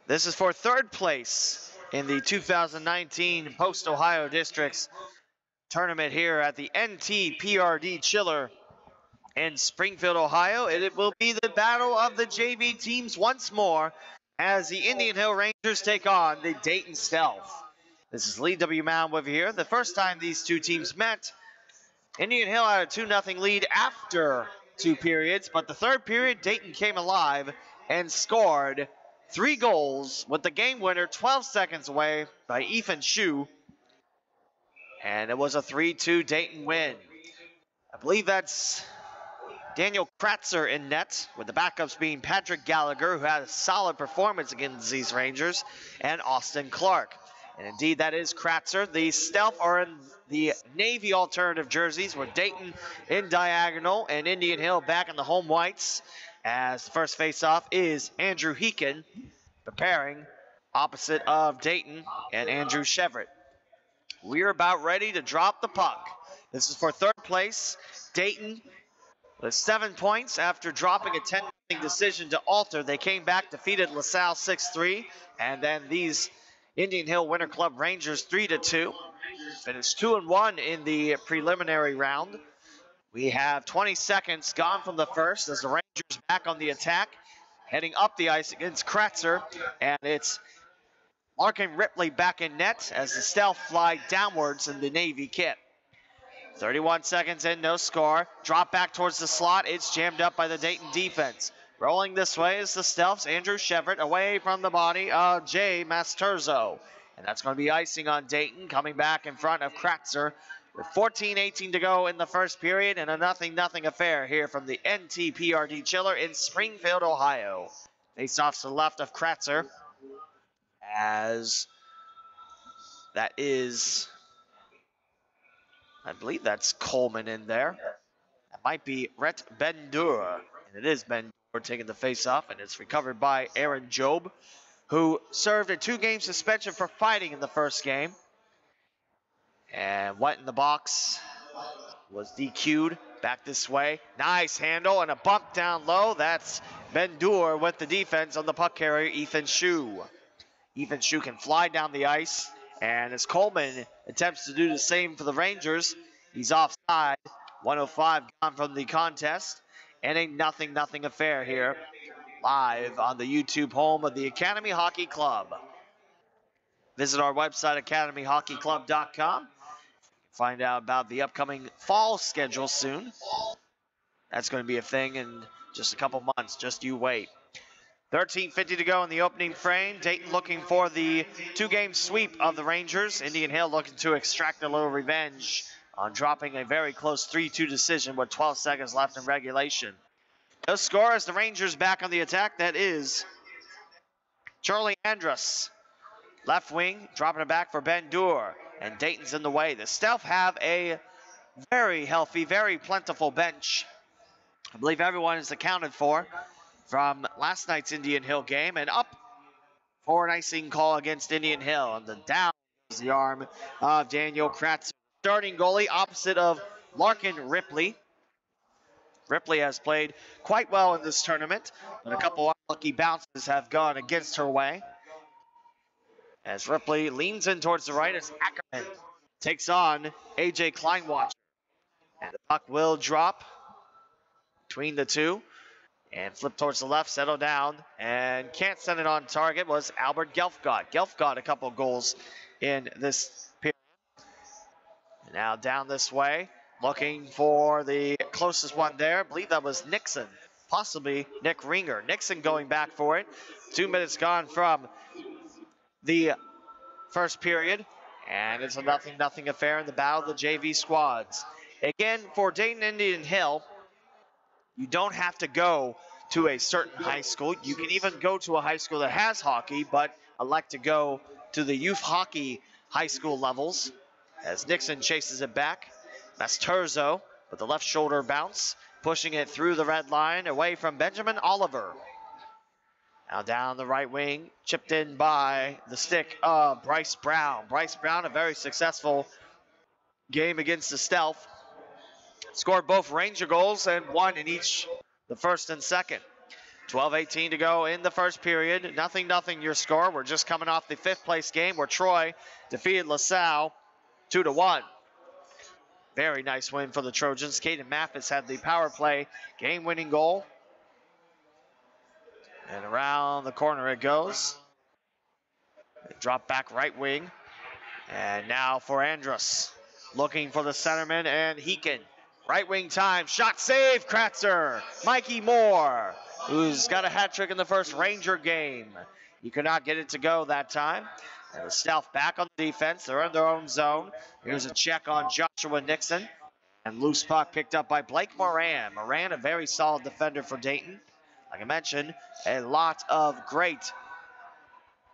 This is for third place in the 2019 Post-Ohio Districts tournament here at the NTPRD Chiller in Springfield, Ohio. It will be the battle of the JV teams once more as the Indian Hill Rangers take on the Dayton Stealth. This is Lee W. Mound with you here. The first time these two teams met, Indian Hill had a 2-0 lead after 2 periods, but the third period, Dayton came alive and scored 3 goals with the game winner 12 seconds away by Ethan Shue. And it was a 3-2 Dayton win. I believe that's Daniel Kratzer in net, with the backups being Patrick Gallagher, who had a solid performance against these Rangers, and Austin Clark. And indeed, that is Kratzer. The Stealth are in the Navy alternative jerseys, with Dayton in diagonal and Indian Hill back in the home whites, as the first face-off is Andrew Heekin, preparing opposite of Dayton and Andrew Chevret. We're about ready to drop the puck. This is for third place. Dayton with 7 points after dropping a 10-0 decision to Alter. They came back, defeated LaSalle 6-3, and then these Indian Hill Winter Club Rangers 3-2. Finished 2-1 in the preliminary round. We have 20 seconds gone from the first as the Rangers back on the attack, heading up the ice against Kratzer, and it's Larkin Ripley back in net as the Stealth fly downwards in the Navy kit. 31 seconds in, no score. Drop back towards the slot. It's jammed up by the Dayton defense. Rolling this way is the Stealth's Andrew Chevret away from the body of Jay Masturzo. And that's going to be icing on Dayton, coming back in front of Kratzer with 14:18 to go in the first period, and a 0-0 affair here from the NTPRD Chiller in Springfield, Ohio. Face-off to the left of Kratzer, as that is, I believe that's Coleman in there. That might be Rhett Bendur, and it is Bendur taking the face-off, and it's recovered by Aaron Job, who served a 2-game suspension for fighting in the first game. And went in the box, was DQ'd. Back this way, nice handle and a bump down low. That's Bendur with the defense on the puck carrier, Ethan Shue. Ethan Shue can fly down the ice, and as Coleman attempts to do the same for the Rangers, he's offside. 1:05 gone from the contest, and a 0-0 affair here, live on the YouTube home of the Academy Hockey Club. Visit our website, academyhockeyclub.com. Find out about the upcoming fall schedule soon. That's going to be a thing in just a couple months. Just you wait. 13:50 to go in the opening frame. Dayton looking for the 2-game sweep of the Rangers. Indian Hill looking to extract a little revenge on dropping a very close 3-2 decision with 12 seconds left in regulation. No score as the Rangers back on the attack. That is Charlie Andrus. Left wing, dropping it back for Bendur. And Dayton's in the way. The Stealth have a very healthy, very plentiful bench. I believe everyone is accounted for from last night's Indian Hill game. And up for an icing call against Indian Hill. And then down goes the arm of Daniel Kratzer. Starting goalie opposite of Larkin Ripley. Ripley has played quite well in this tournament, but a couple unlucky bounces have gone against her way. As Ripley leans in towards the right as Ackerman takes on A.J. Kleinwatcher. And the puck will drop between the two and flip towards the left, settle down, and can't send it on target was Albert Gelfgott. Gelfgott a couple goals in this period. And now down this way, looking for the closest one there. I believe that was Nixon, possibly Nick Ringer. Nixon going back for it. 2 minutes gone from the first period, and it's a 0-0 affair in the battle of the JV squads. Again, for Dayton Indian Hill, you don't have to go to a certain high school. You can even go to a high school that has hockey, but elect to go to the youth hockey high school levels. As Nixon chases it back, Masturzo with the left shoulder bounce, pushing it through the red line away from Benjamin Oliver. Now down the right wing, chipped in by the stick of Bryce Brown. Bryce Brown, a very successful game against the Stealth. Scored both Ranger goals and one in each the first and second. 12:18 to go in the first period. 0-0 your score. We're just coming off the 5th place game where Troy defeated LaSalle 2-1. Very nice win for the Trojans. Caden Mathis had the power play game-winning goal. And around the corner it goes. Drop back right wing. And now for Andrus. Looking for the centerman and Heekin. Right wing time. Shot save. Kratzer. Mikey Moore, who's got a hat trick in the first Ranger game. He could not get it to go that time. And the Stealth back on the defense. They're in their own zone. Here's a check on Joshua Nixon. And loose puck picked up by Blake Moran. Moran, a very solid defender for Dayton. Like I mentioned, a lot of great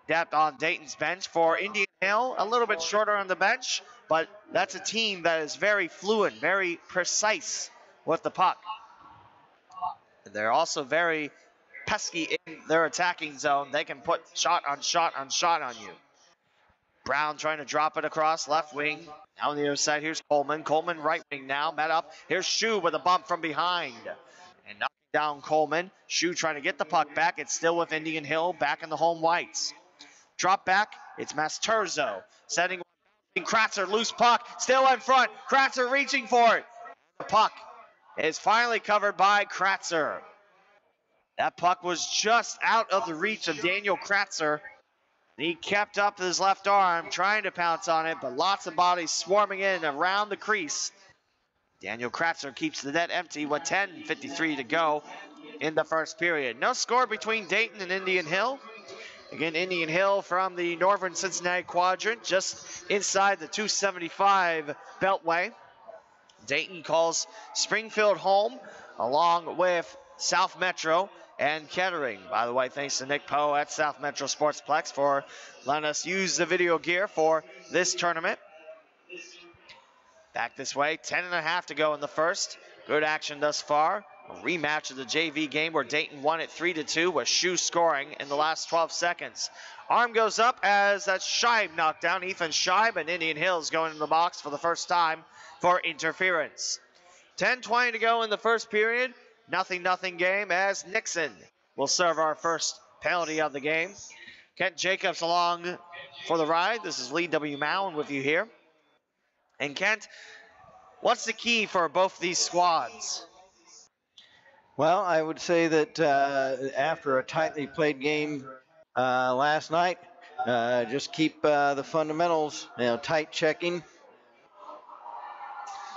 depth on Dayton's bench. For Indian Hill, a little bit shorter on the bench, but that's a team that is very fluent, very precise with the puck. They're also very pesky in their attacking zone. They can put shot on shot on shot on you. Brown trying to drop it across left wing. Now on the other side, here's Coleman. Coleman right wing now, met up. Here's Shu with a bump from behind. And knocking down Coleman. Shu trying to get the puck back. It's still with Indian Hill, back in the home whites. Drop back, it's Masturzo. Setting Kratzer, loose puck, still in front. Kratzer reaching for it. The puck is finally covered by Kratzer. That puck was just out of the reach of Daniel Kratzer. He kept up his left arm, trying to pounce on it, but lots of bodies swarming in around the crease. Daniel Kratzer keeps the net empty with 10:53 to go in the first period. No score between Dayton and Indian Hill. Again, Indian Hill from the Northern Cincinnati quadrant, just inside the 275 beltway. Dayton calls Springfield home, along with South Metro and Kettering. By the way, thanks to Nick Poe at South Metro Sportsplex for letting us use the video gear for this tournament. Back this way, 10.5 to go in the first. Good action thus far. A rematch of the JV game where Dayton won it 3-2 with Shu scoring in the last 12 seconds. Arm goes up as that Scheib knocked down. Ethan Scheib, and Indian Hill's going in the box for the first time for interference. 10:20 to go in the first period. 0-0 game as Nixon will serve our first penalty of the game. Kent Jacobs along for the ride. This is Lee W. Mowen with you here. And Kent, what's the key for both these squads? Well, I would say that after a tightly played game last night, just keep the fundamentals, tight checking.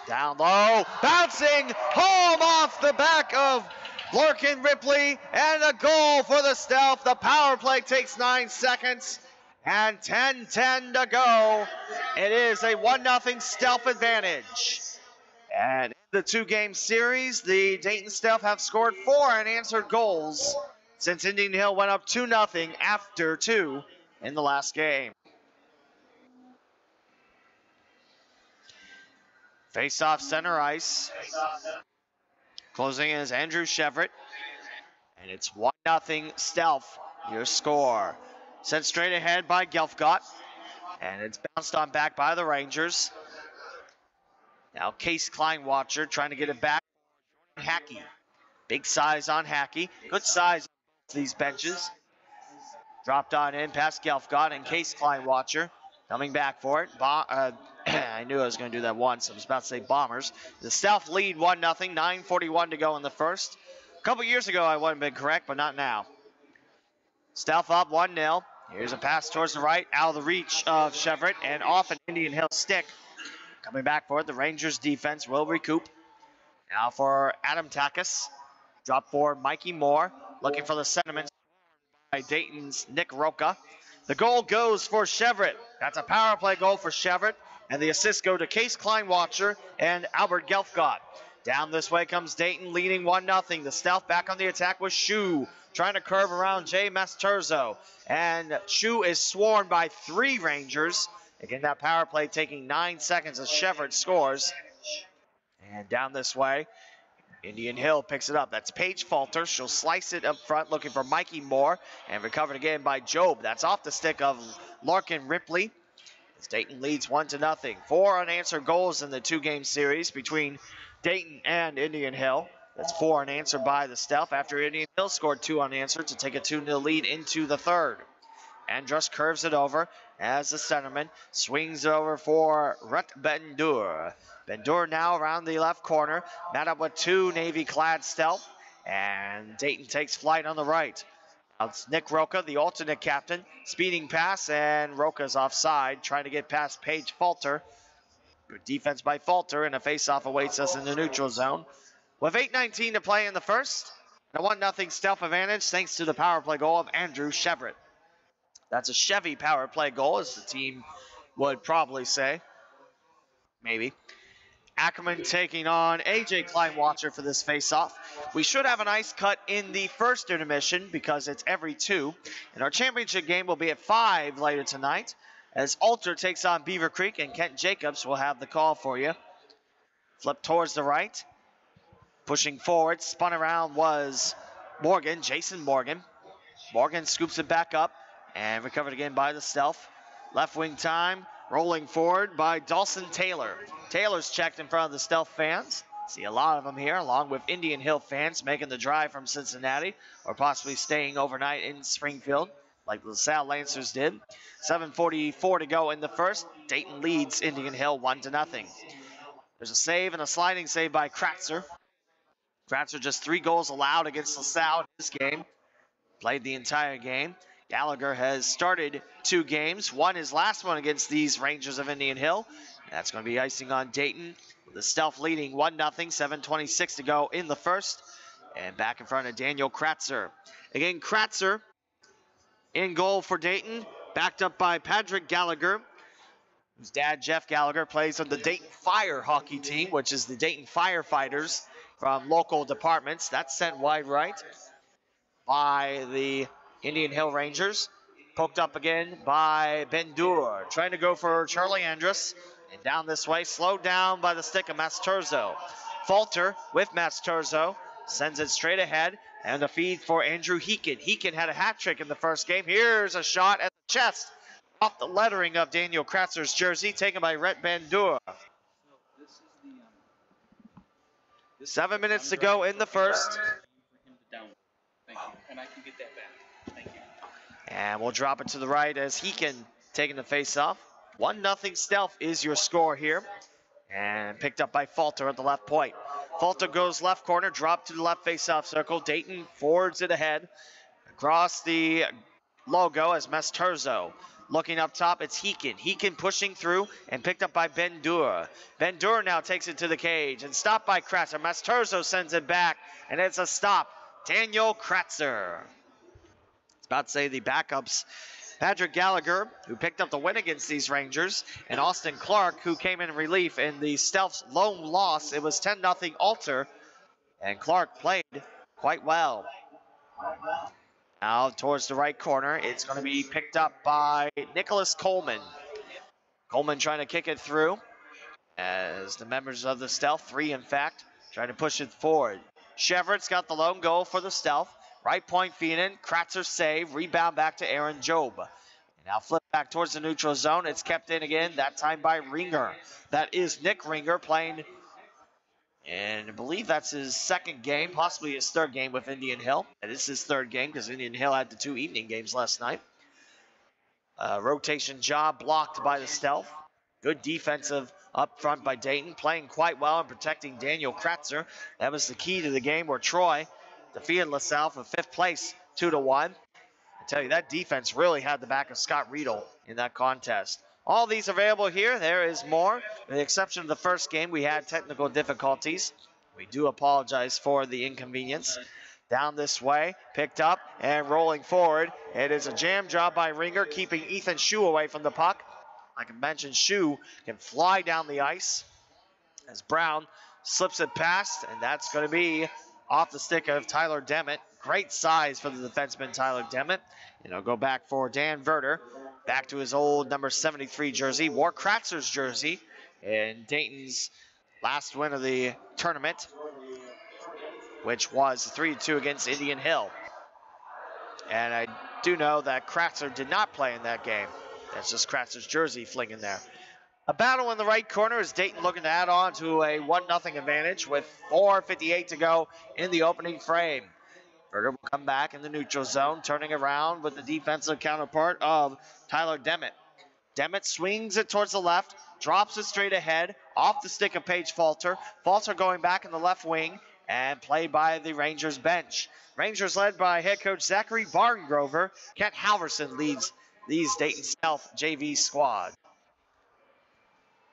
Down low, bouncing home off the back of Lorcan Ripley, and a goal for the Stealth. The power play takes 9 seconds, and 10:10 to go. It is a 1-0 Stealth advantage. And in the 2-game series, the Dayton Stealth have scored 4 unanswered goals since Indian Hill went up 2-0 after 2 in the last game. Face-off center ice. Closing in is Andrew Chevret. And it's 1-0 Stealth, your score. Sent straight ahead by Gelfgott. And it's bounced on back by the Rangers. Now Case Kleinwatcher trying to get it back. Hackey. Big size on Hackey. Good size on these benches. Dropped on in past Gelfgott and Case Kleinwatcher coming back for it. I knew I was going to do that once. I was about to say Bombers. The Stealth lead 1-0. 9:41 to go in the first. A couple years ago I wouldn't have been correct, but not now. Stealth up 1-0. Here's a pass towards the right, out of the reach of Chevret and off an Indian Hill stick. Coming back for it, the Rangers defense will recoup. Now for Adam Takis. Drop for Mikey Moore, looking for the sentiments by Dayton's Nick Roca. The goal goes for Chevret. That's a power play goal for Chevret. And the assists go to Case Kleinwatcher and Albert Gelfgott. Down this way comes Dayton, leading 1-0. The Stealth back on the attack with Shu, trying to curve around Jay Masturzo. And Shu is swarmed by 3 Rangers. Again, that power play taking 9 seconds as Chevret scores. And down this way, Indian Hill picks it up. That's Paige Falter. She'll slice it up front, looking for Mikey Moore. And recovered again by Job. That's off the stick of Larkin Ripley. As Dayton leads 1-0. 4 unanswered goals in the 2-game series between Dayton and Indian Hill. That's 4 unanswered by the Stealth after Indian Hill scored 2 unanswered to take a 2-0 lead into the third. Andrus curves it over as the centerman swings it over for Rut Bendur. Bendur now around the left corner, met up with 2 Navy-clad Stealth, and Dayton takes flight on the right. Now it's Nick Roca, the alternate captain, speeding pass, and Roca's offside, trying to get past Paige Falter. Good defense by Falter, and a face-off awaits us in the neutral zone. With 8:19 to play in the first, and a 1-0 Stealth advantage thanks to the power play goal of Andrew Chevret. That's a Chevy power play goal, as the team would probably say. Maybe. Ackerman taking on AJ Kleinwatcher for this face-off. We should have an ice cut in the first intermission because it's every 2. And our championship game will be at 5 later tonight, as Alter takes on Beaver Creek, and Kent Jacobs will have the call for you. Flip towards the right. Pushing forward, spun around was Morgan, Jason Morgan. Morgan scoops it back up and recovered again by the Stealth. Left wing time, rolling forward by Dawson Taylor. Taylor's checked in front of the Stealth fans. See a lot of them here, along with Indian Hill fans making the drive from Cincinnati or possibly staying overnight in Springfield, like the LaSalle Lancers did. 7:44 to go in the first. Dayton leads Indian Hill 1-0. There's a save and a sliding save by Kratzer. Kratzer just 3 goals allowed against LaSalle in this game. Played the entire game. Gallagher has started 2 games. Won his last one against these Rangers of Indian Hill. That's going to be icing on Dayton. The Stealth leading 1-0, 7:26 to go in the first. And back in front of Daniel Kratzer. Again, Kratzer in goal for Dayton. Backed up by Patrick Gallagher, whose dad, Jeff Gallagher, plays on the Dayton Fire hockey team, which is the Dayton Firefighters from local departments. That's sent wide right by the Indian Hill Rangers. Poked up again by Bendur, trying to go for Charlie Andrus. And down this way, slowed down by the stick of Masturzo. Falter with Masturzo sends it straight ahead, and a feed for Andrew Heekin. Heekin had a hat trick in the first game. Here's a shot at the chest off the lettering of Daniel Kratzer's jersey, taken by Rhett Bendur. 7 minutes to go in the first. And we'll drop it to the right as Heekin taking the face-off. 1-0 Stealth is your score here. And picked up by Falter at the left point. Falter goes left corner, dropped to the left face-off circle. Dayton forwards it ahead. Across the logo as Masturzo. Looking up top, it's Heekin. Heekin pushing through and picked up by Bendur. Bendur now takes it to the cage and stopped by Kratzer. Masturzo sends it back, and it's a stop. Daniel Kratzer. It's about to say the backups. Patrick Gallagher, who picked up the win against these Rangers, and Austin Clark, who came in relief in the Stealth's lone loss. It was 10-0 Alter, and Clark played quite well. Now towards the right corner, it's going to be picked up by Nicholas Coleman. Coleman trying to kick it through as the members of the Stealth, 3 in fact, trying to push it forward. Chevret's got the lone goal for the Stealth. Right point feed in, Kratzer save, rebound back to Aaron Job. And now flip back towards the neutral zone. It's kept in again, that time by Ringer. That is Nick Ringer playing, and I believe that's his 2nd game, possibly his 3rd game with Indian Hill. And this is his 3rd game because Indian Hill had the 2 evening games last night. Rotation job blocked by the Stealth. Good defensive up front by Dayton, playing quite well and protecting Daniel Kratzer. That was the key to the game where Troy defeated LaSalle for 5th place, 2-1. I tell you, that defense really had the back of Scott Riedel in that contest. All these available here. There is more. With the exception of the first game, we had technical difficulties. We do apologize for the inconvenience. Down this way, picked up and rolling forward. It is a jam job by Ringer, keeping Ethan Shue away from the puck. Like I mentioned, Shue can fly down the ice as Brown slips it past, and that's going to be off the stick of Tyler Demmett. Great size for the defenseman, Tyler Demmett. And I'll go back for Dan Verder. Back to his old number 73 jersey. Wore Kratzer's jersey in Dayton's last win of the tournament, which was 3-2 against Indian Hill. And I do know that Kratzer did not play in that game. That's just Kratzer's jersey flinging there. A battle in the right corner as Dayton looking to add on to a 1-0 advantage with 4:58 to go in the opening frame. Berger will come back in the neutral zone, turning around with the defensive counterpart of Tyler Demmett. Demmett swings it towards the left, drops it straight ahead, off the stick of Paige Falter. Falter going back in the left wing, and played by the Rangers bench. Rangers led by head coach Zachary Barngrover. Kent Halverson leads these Dayton South JV squad.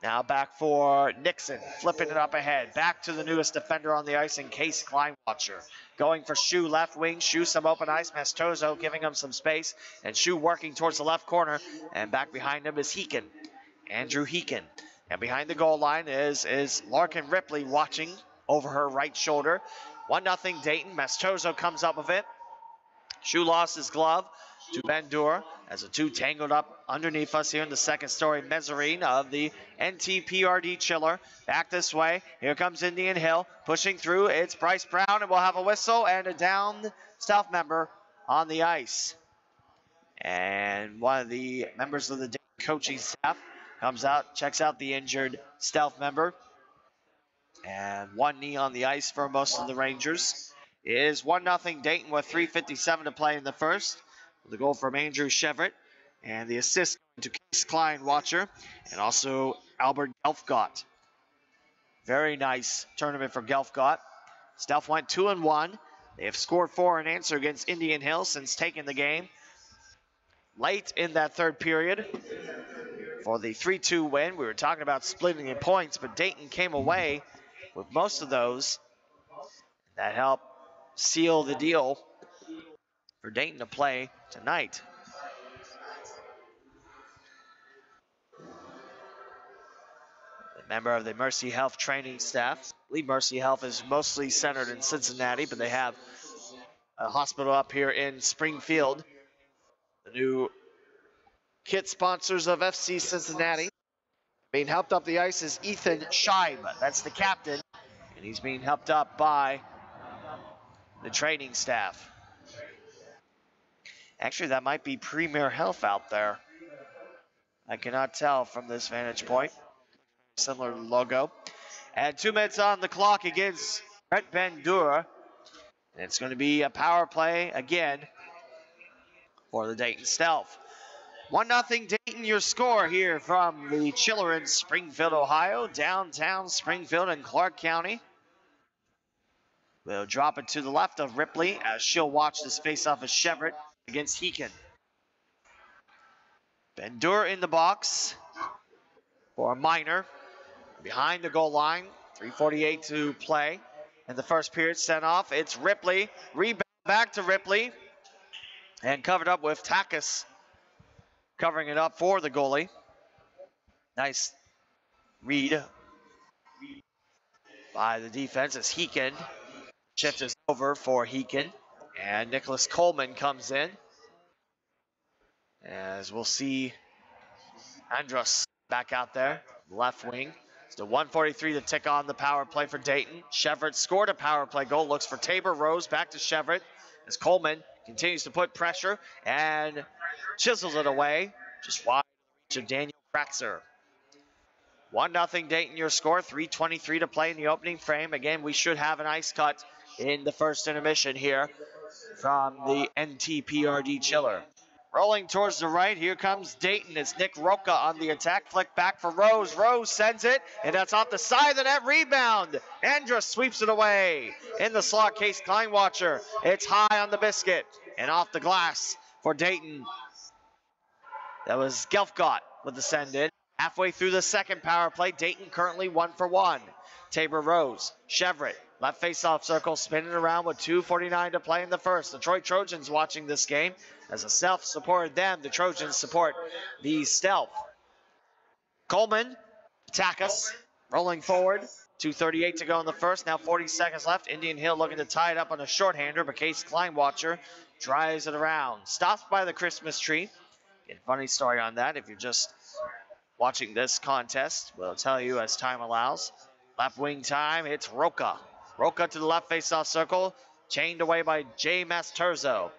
Now back for Nixon, flipping it up ahead. Back to the newest defender on the ice in Case Kleinwatcher. Going for Shu left wing. Shu some open ice. Mastozo giving him some space. And Shu working towards the left corner. And back behind him is Heekin. Andrew Heekin. And behind the goal line is Larkin Ripley watching over her right shoulder. 1-0 Dayton. Mastozo comes up with it. Shu lost his glove to Bendur as the two tangled up underneath us here in the second story mezzanine of the NTPRD chiller. Back this way. Here comes Indian Hill pushing through. It's Bryce Brown, and we'll have a whistle and a down staff member on the ice. And one of the members of the coaching staff comes out, checks out the injured stealth member. And one knee on the ice for most of the Rangers. It is 1-0 Dayton with 3:57 to play in the first. The goal from Andrew Chevret, and the assist to Case Kleinwatcher, and also Albert Gelfgott. Very nice tournament for Gelfgott. Stealth went 2-1. They have scored 4 in answer against Indian Hill since taking the game. Late in that third period for the 3-2 win. We were talking about splitting in points, but Dayton came away with most of those. That helped seal the deal for Dayton to play tonight. A member of the Mercy Health training staff. I believe Mercy Health is mostly centered in Cincinnati, but they have a hospital up here in Springfield. The new kit sponsors of FC Cincinnati. Being helped up the ice is Ethan Scheib. That's the captain, and he's being helped up by the training staff. Actually, that might be Premier Health out there. I cannot tell from this vantage point. Similar logo. And 2 minutes on the clock against Brett Bendur. And it's going to be a power play again for the Dayton Stealth. 1-0 Dayton, your score here from the chiller in Springfield, Ohio. Downtown Springfield and Clark County. We'll drop it to the left of Ripley as she'll watch this face-off as Chevret against Heekin. Bendur in the box for a minor. Behind the goal line, 3:48 to play. In the first period, sent off. It's Ripley. Rebound back to Ripley. And covered up with Takis covering it up for the goalie. Nice read by the defense as Heekin shifts us over for Heekin. And Nicholas Coleman comes in. As we'll see Andrus back out there, left wing. Still 1:43 to tick on the power play for Dayton. Chevret scored a power play goal. Looks for Tabor Rose. Back to Chevret as Coleman continues to put pressure and chisels it away. Just wide reach of Daniel Kratzer. 1-0 Dayton, your score. 3:23 to play in the opening frame. Again, we should have an ice cut in the first intermission here from the NTPRD chiller. Rolling towards the right, here comes Dayton. It's Nick Roca on the attack. Flick back for Rose. Rose sends it, and that's off the side of the net. Rebound. Andrus sweeps it away. In the slot, Case Kleinwatcher. It's high on the biscuit and off the glass for Dayton. That was Gelfgott with the send in. Halfway through the second power play, Dayton currently 1-for-1. Tabor Rose, Chevret, left face-off circle, spinning around with 2:49 to play in the first. The Detroit Trojans watching this game. As the Stealth supported them, the Trojans support the Stealth. Coleman, Takis, rolling forward. 2:38 to go in the first, now 40 seconds left. Indian Hill looking to tie it up on a shorthander, but Case Kleinwatcher drives it around. Stops by the Christmas tree. And funny story on that, if you're just watching this contest, we'll tell you as time allows. Left wing time, it's Roca. Roca to the left face-off circle, chained away by Jay Masturzo.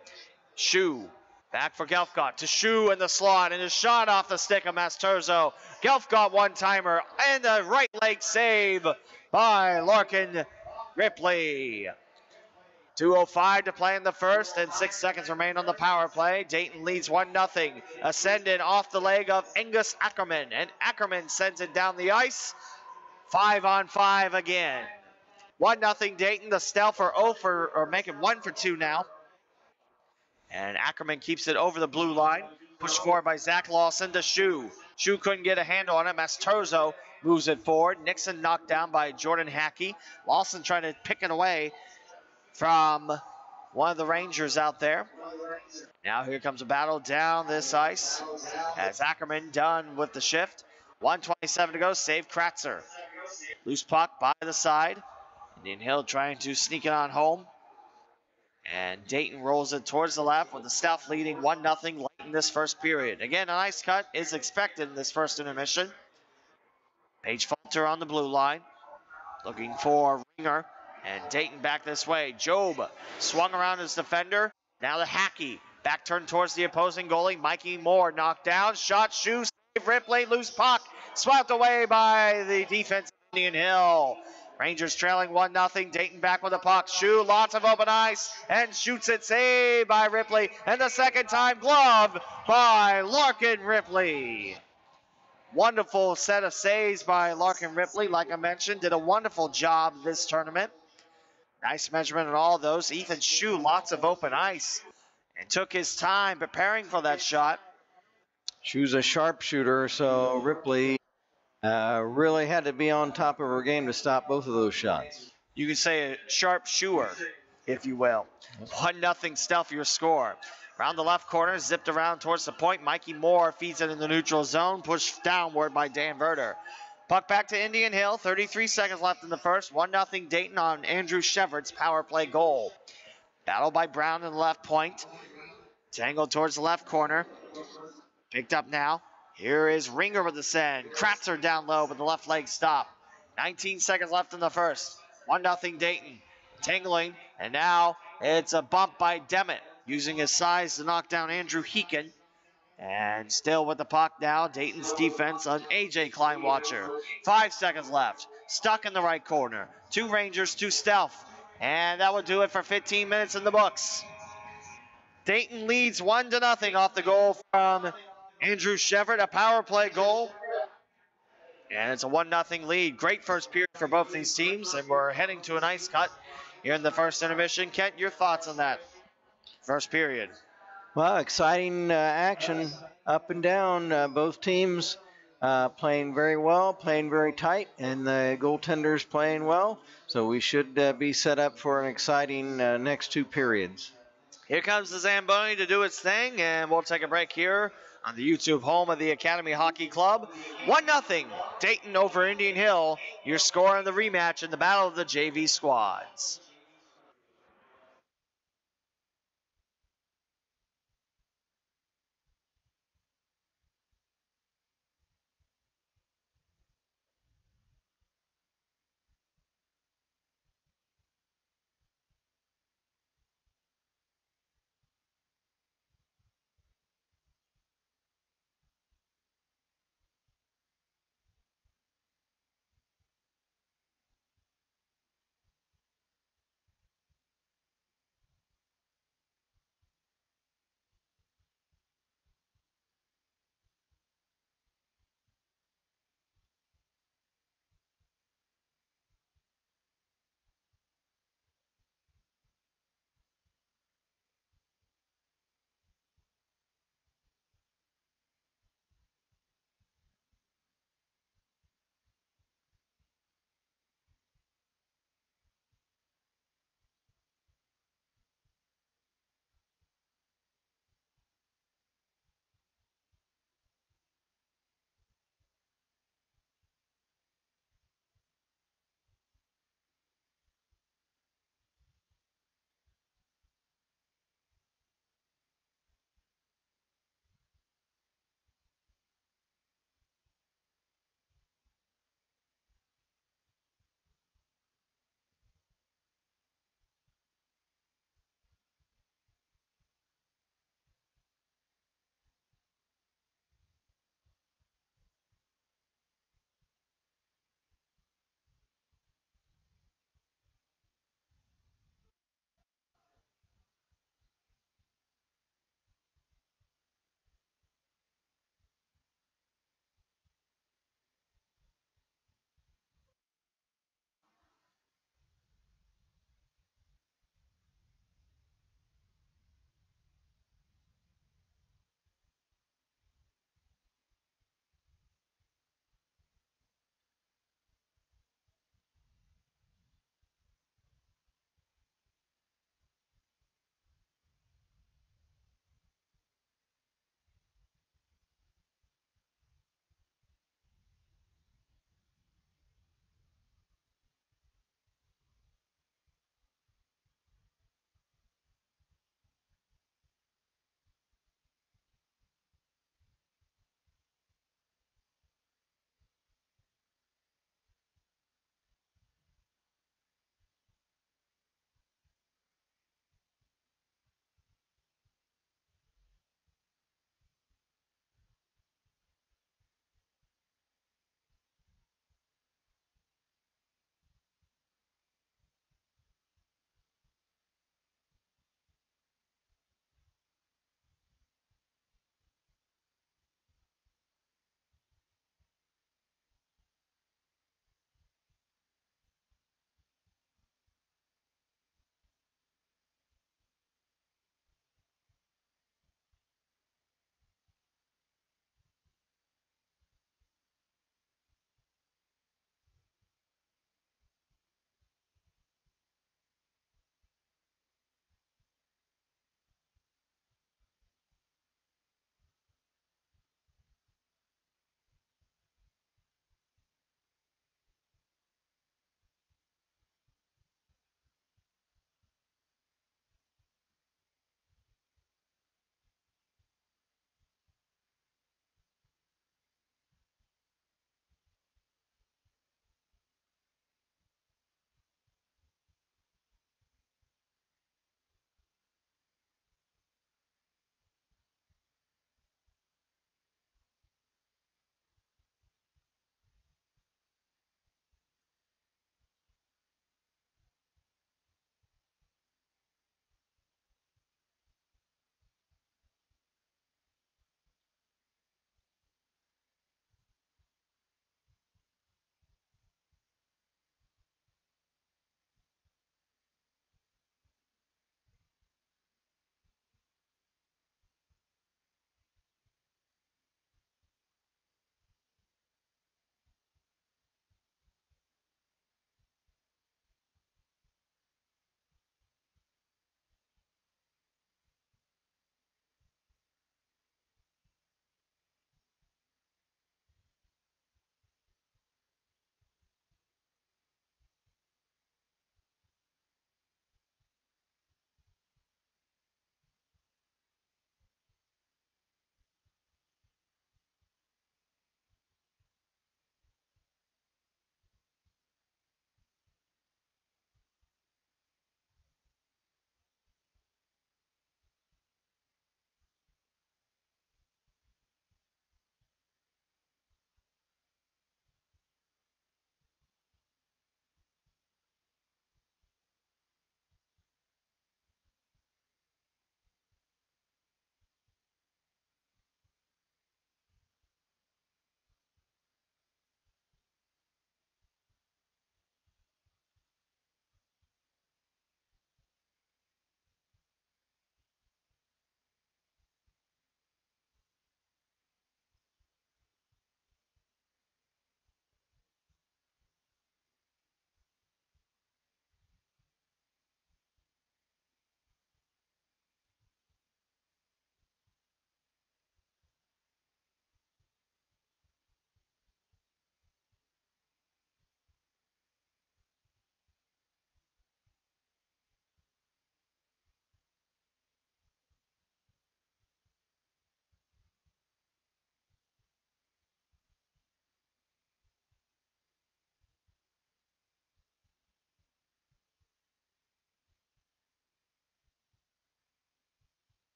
Shu Back for Gelfgott to Shu in the slot, and a shot off the stick of Masturzo. Gelfgott one-timer, and a right leg save by Larkin Ripley. 2:05 to play in the first, and 6 seconds remain on the power play. Dayton leads 1-0. Ascended off the leg of Angus Ackerman, and Ackerman sends it down the ice. 5-on-5 again. 1-0 Dayton. The Stealth are making 1 for 2 now. And Ackerman keeps it over the blue line. Pushed forward by Zach Lawson to Shu. Shu couldn't get a handle on it. Masturzo moves it forward. Nixon knocked down by Jordan Hackey. Lawson trying to pick it away from one of the Rangers out there. Now here comes a battle down this ice as Ackerman done with the shift. 1:27 to go. Save Kratzer. Loose puck by the side. Indian Hill trying to sneak it on home. And Dayton rolls it towards the left with the Stealth leading 1-0 late in this first period. Again, an ice cut is expected in this first intermission. Paige Falter on the blue line. Looking for Ringer. And Dayton back this way. Job swung around his defender. Now the Hackey. Back turned towards the opposing goalie. Mikey Moore knocked down. Shot, Shoe, save, Ripley, loose puck. Swept away by the defense of Indian Hill. Rangers trailing 1-0. Dayton back with the puck. Shoe, lots of open ice. And shoots it. Saved by Ripley. And the second time glove by Larkin Ripley. Wonderful set of saves by Larkin Ripley. Like I mentioned, did a wonderful job this tournament. Nice measurement on all of those. Ethan Shu, lots of open ice. And took his time preparing for that shot. Shu's a sharpshooter, so Ripley really had to be on top of her game to stop both of those shots. You could say a sharp shoer, if you will. 1-0 Stealth, your score. Around the left corner, zipped around towards the point. Mikey Moore feeds it in the neutral zone, pushed downward by Dan Verder. Puck back to Indian Hill, 33 seconds left in the first. 1-0 Dayton on Andrew Shepherd's power play goal. Battle by Brown in the left point. Tangled towards the left corner. Picked up now. Here is Ringer with the send. Kratzer down low, but the left leg stop. 19 seconds left in the first. 1-0 Dayton. Tangling, and now it's a bump by Demet, using his size to knock down Andrew Heekin. And still with the puck now, Dayton's defense on AJ Kleinwatcher. 5 seconds left. Stuck in the right corner. 2 Rangers, 2 Stealth. And that will do it for 15 minutes in the books. Dayton leads 1-0 off the goal from Andrew Shepard, a power play goal. And it's a 1-0 lead. Great first period for both these teams, and we're heading to an ice cut here in the first intermission. Kent, your thoughts on that first period? Well, exciting action up and down. Both teams playing very well, playing very tight, and the goaltenders playing well. So we should be set up for an exciting next 2 periods. Here comes the Zamboni to do its thing, and we'll take a break here on the YouTube home of the Academy Hockey Club. 1-0 Dayton over Indian Hill. Your score in the rematch in the battle of the JV squads.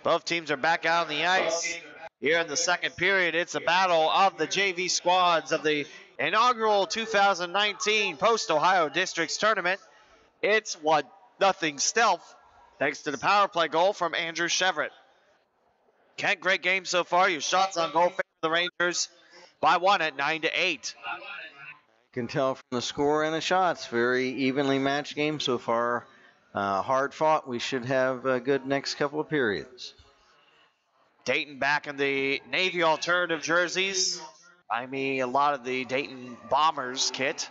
Both teams are back out on the ice. Here in the second period, it's a battle of the JV squads of the inaugural 2019 Post-Ohio Districts Tournament. It's 1-0 Stealth, thanks to the power play goal from Andrew Chevret. Kent, great game so far. Your shots on goal favor the Rangers by 1 at 9-8. You can tell from the score and the shots, very evenly matched game so far. Hard fought. We should have a good next couple of periods. Dayton back in the Navy alternative jerseys. I mean, a lot of the Dayton Bombers kit.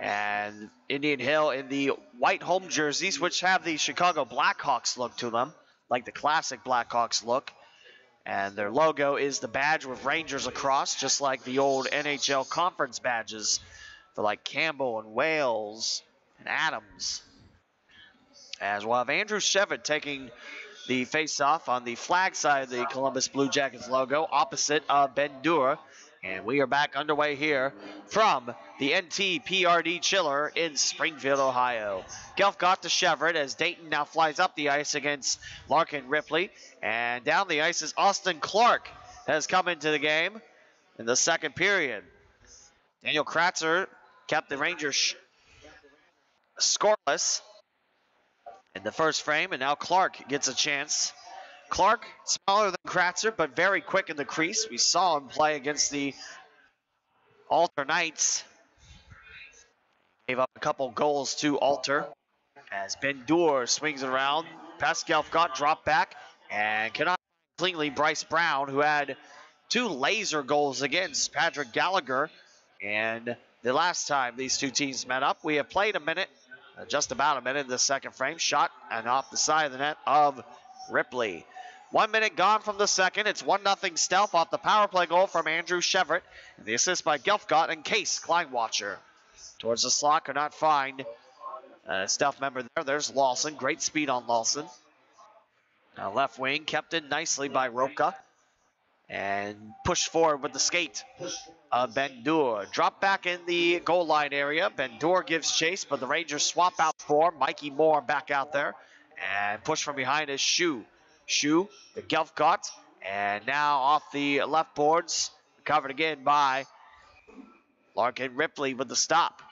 And Indian Hill in the white home jerseys, which have the Chicago Blackhawks look to them, like the classic Blackhawks look. And their logo is the badge with Rangers across, just like the old NHL conference badges for like Campbell and Wales and Adams. As we'll have Andrew Chevret taking the face-off on the flag side of the Columbus Blue Jackets logo, opposite of Ben Dura. And we are back underway here from the NTPRD chiller in Springfield, Ohio. Gelf got to Chevret as Dayton now flies up the ice against Larkin Ripley. And down the ice is Austin Clark has come into the game in the second period. Daniel Kratzer kept the Rangers scoreless in the first frame, and now Clark gets a chance. Clark, smaller than Kratzer, but very quick in the crease. We saw him play against the Alter Knights. Gave up a couple goals to Alter as Ben Dur swings it around. Pascal got dropped back and cannot cleanly Bryce Brown, who had 2 laser goals against Patrick Gallagher. And the last time these two teams met up, we have played a minute, just about a minute in the second frame. Shot and off the side of the net of Ripley. 1 minute gone from the second. It's 1-0 Stealth off the power play goal from Andrew Chevret. And the assist by Gelfgott and Case Kleinwatcher. Towards the slot, could not find a Stealth member there. There's Lawson. Great speed on Lawson. Now left wing kept in nicely by Roca. And pushed forward with the skate of Ben Dur. Drop back in the goal line area. Ben Dur gives chase, but the Rangers swap out for Mikey Moore back out there. And push from behind is Shu. Shu, the Gelfgott, and now off the left boards, covered again by Larkin Ripley with the stop.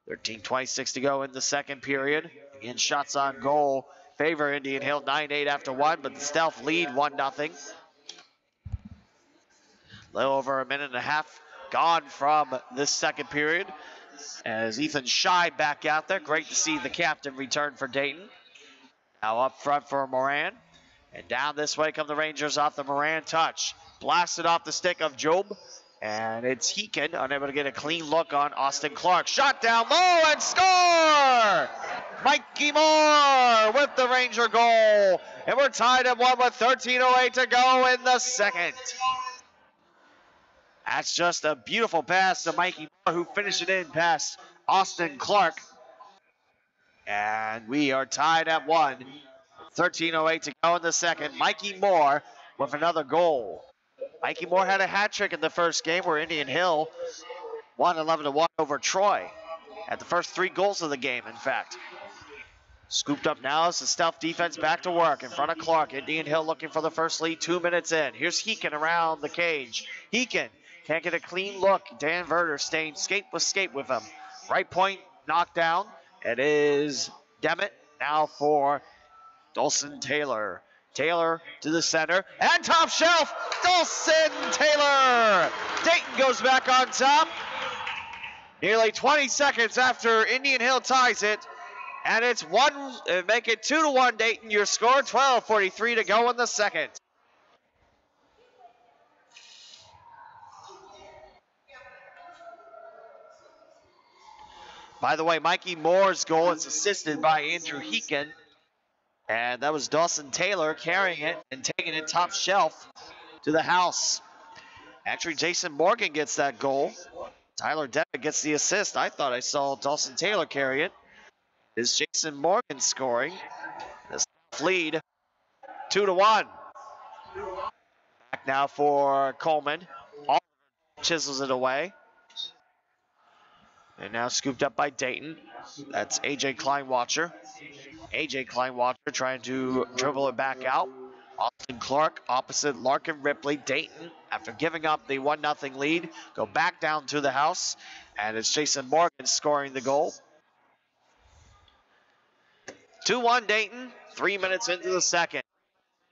13:26 to go in the second period. Again, shots on goal favor Indian Hill 9-8 after 1, but the Stealth lead 1-0. A little over a minute and a half gone from this second period as Ethan Scheid back out there. Great to see the captain return for Dayton. Now up front for Moran. And down this way come the Rangers off the Moran touch. Blasted off the stick of Job. And it's Heekin, unable to get a clean look on Austin Clark. Shot down low and score! Mikey Moore with the Ranger goal. And we're tied at 1 with 13:08 to go in the second. That's just a beautiful pass to Mikey Moore, who finished it in past Austin Clark. And we are tied at 1. 13:08 to go in the second. Mikey Moore with another goal. Mikey Moore had a hat trick in the first game where Indian Hill won 11-1 over Troy. At the first 3 goals of the game, in fact. Scooped up now as the Stealth defense back to work in front of Clark. Indian Hill looking for the first lead 2 minutes in. Here's Heekin around the cage. Heekin can't get a clean look. Dan Verder staying skate with him. Right point knocked down. It is Demet now for Dawson Taylor. Taylor to the center, and top shelf, Dawson Taylor! Dayton goes back on top. Nearly 20 seconds after Indian Hill ties it, and it's make it 2-1 Dayton, your score, 12:43 to go in the second. By the way, Mikey Moore's goal is assisted by Andrew Heekin. And that was Dawson Taylor carrying it and taking it top shelf to the house. Actually, Jason Morgan gets that goal. Tyler Devitt gets the assist. I thought I saw Dawson Taylor carry it. Is Jason Morgan scoring? The lead 2-1. Back now for Coleman. Oliver chisels it away. And now scooped up by Dayton. That's AJ Kleinwatcher. AJ Kleinwatcher trying to dribble it back out. Austin Clark opposite Larkin Ripley. Dayton, after giving up the 1-0 lead, go back down to the house, and it's Jason Morgan scoring the goal. 2-1 Dayton, 3 minutes into the second.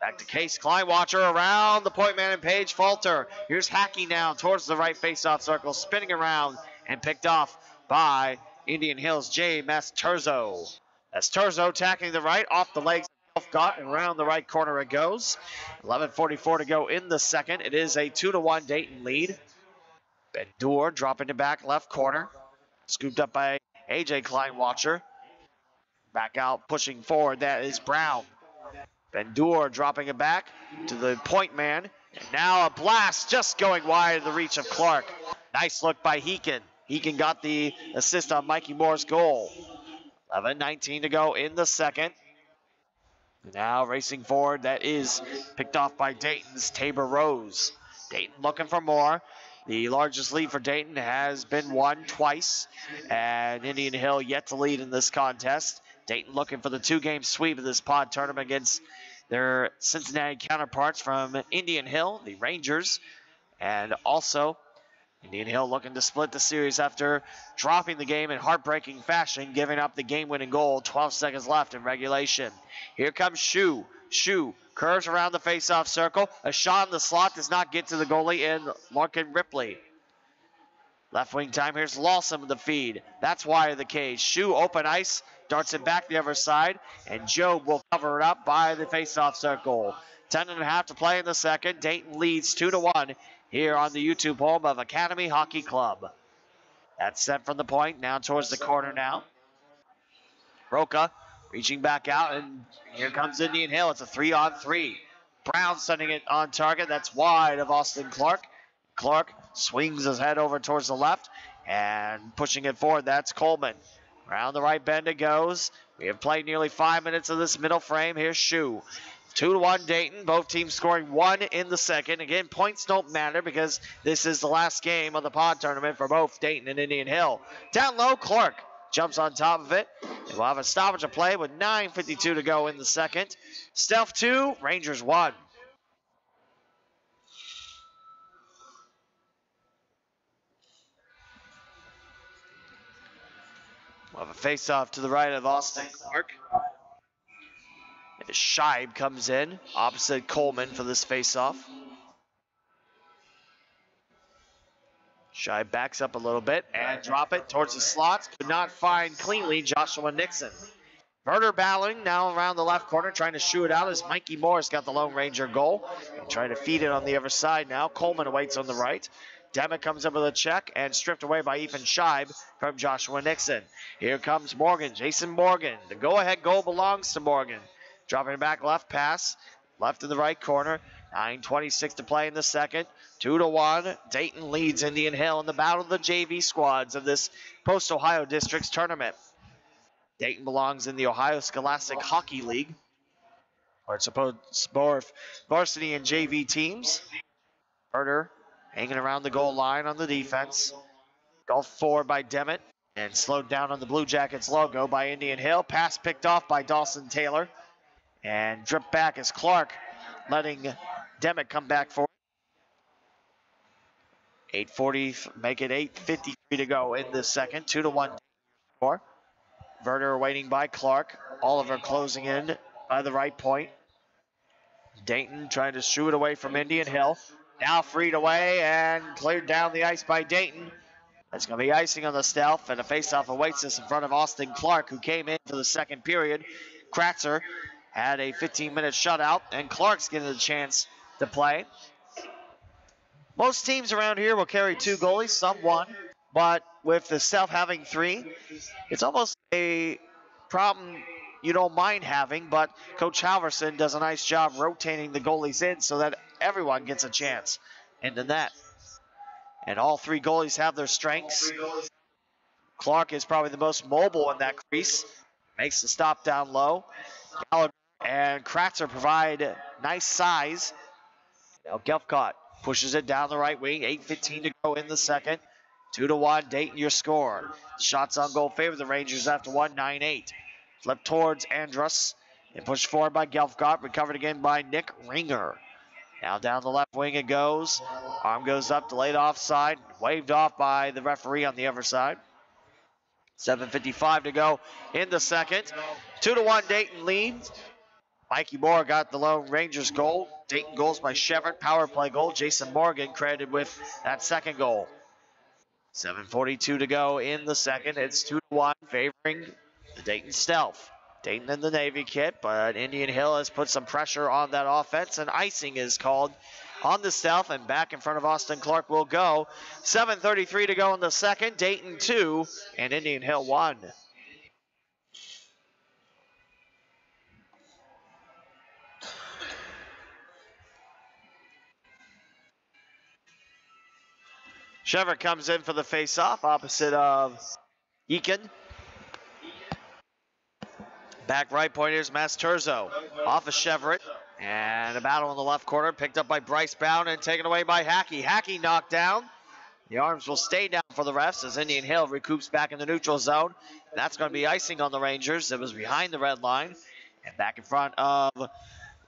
Back to Case Kleinwatcher around the point man and Page Falter. Here's Hackey now towards the right face-off circle, spinning around and picked off by Indian Hills' J. Masturzo. That's Turzo attacking the right, off the legs of Elfgott, and around the right corner it goes. 11:44 to go in the second. It is a 2-1 Dayton lead. Bendur dropping it back left corner. Scooped up by A.J. Kleinwatcher. Back out, pushing forward, that is Brown. Bendur dropping it back to the point man. And now a blast just going wide of the reach of Clark. Nice look by Heekin. Heekin got the assist on Mikey Moore's goal. 11:19 to go in the second. Now racing forward, that is picked off by Dayton's Tabor Rose. Dayton looking for more. The largest lead for Dayton has been won twice, and Indian Hill yet to lead in this contest. Dayton looking for the 2-game sweep of this pod tournament against their Cincinnati counterparts from Indian Hill, the Rangers, and also Indian Hill looking to split the series after dropping the game in heartbreaking fashion, giving up the game-winning goal, 12 seconds left in regulation. Here comes Shu. Shu curves around the face-off circle. A shot in the slot does not get to the goalie in Larkin Ripley. Left wing time, here's Lawson with the feed. That's wide of the cage. Shu open ice, darts it back the other side, and Job will cover it up by the face-off circle. 10.5 to play in the second. Dayton leads 2-1 here on the YouTube home of Academy Hockey Club. That's set from the point, now towards the corner now. Roca reaching back out, and here comes Indian Hill. It's a 3-on-3. Brown sending it on target. That's wide of Austin Clark. Clark swings his head over towards the left and pushing it forward. That's Coleman. Around the right bend it goes. We have played nearly 5 minutes of this middle frame. Here's Shu. 2-1 Dayton. Both teams scoring 1 in the second. Again, points don't matter because this is the last game of the pod tournament for both Dayton and Indian Hill. Down low, Clark jumps on top of it. And we'll have a stoppage of play with 9:52 to go in the second. Stealth 2, Rangers 1. We'll have a face-off to the right of Austin Clark. Scheib comes in, opposite Coleman for this face-off. Scheib backs up a little bit and drop it towards the slots. Could not find cleanly Joshua Nixon. Murder battling now around the left corner, trying to shoot it out as Mikey Morris got the Lone Ranger goal. And trying to feed it on the other side now. Coleman awaits on the right. Demet comes up with a check and stripped away by Ethan Scheib from Joshua Nixon. Here comes Morgan, Jason Morgan. The go-ahead goal belongs to Morgan. Dropping it back left pass, left in the right corner. 9:26 to play in the second. 2-1. Dayton leads Indian Hill in the battle of the JV squads of this Post-Ohio Districts tournament. Dayton belongs in the Ohio Scholastic Hockey League, where it's supposed both varsity and JV teams. Herder hanging around the goal line on the defense. Golf forward by Demet and slowed down on the Blue Jackets logo by Indian Hill. Pass picked off by Dawson Taylor. And drip back as Clark letting Demet come back for it. 8:40, make it 8:53 to go in the second. 2-1 score. Verder waiting by Clark. Oliver closing in by the right point. Dayton trying to shoo it away from Indian Hill. Now freed away and cleared down the ice by Dayton. That's going to be icing on the stealth, and a faceoff awaits us in front of Austin Clark, who came in for the second period. Kratzer had a 15-minute shutout, and Clark's getting a chance to play. Most teams around here will carry 2 goalies, some 1, but with the Stealth having 3, it's almost a problem you don't mind having, but Coach Halverson does a nice job rotating the goalies in so that everyone gets a chance in the net. And all 3 goalies have their strengths. Clark is probably the most mobile in that crease. Makes the stop down low. Gallagher and Kratzer provide nice size. Now Gelfcott pushes it down the right wing. 8:15 to go in the second. 2-1, Dayton your score. Shots on goal favor the Rangers after 1, 9-8. Flip towards Andrus. And pushed forward by Gelfgott, recovered again by Nick Ringer. Now down the left wing it goes. Arm goes up, delayed offside, waved off by the referee on the other side. 7:55 to go in the second. 2-1 Dayton leads. Mikey Moore got the Lone Rangers goal. Dayton goals by Chevron, power play goal. Jason Morgan credited with that second goal. 7:42 to go in the second. It's 2-1 favoring the Dayton Stealth. Dayton in the Navy kit, but Indian Hill has put some pressure on that offense, and icing is called on the Stealth, and back in front of Austin Clark will go. 7:33 to go in the second. Dayton 2 and Indian Hill 1. Chevron comes in for the face-off opposite of Eakin. Back right point, here's Masturzo. Off of Chevron. And a battle in the left corner, picked up by Bryce Bound and taken away by Hackey. Hackey knocked down. The arms will stay down for the refs as Indian Hill recoups back in the neutral zone. That's going to be icing on the Rangers. It was behind the red line. And back in front of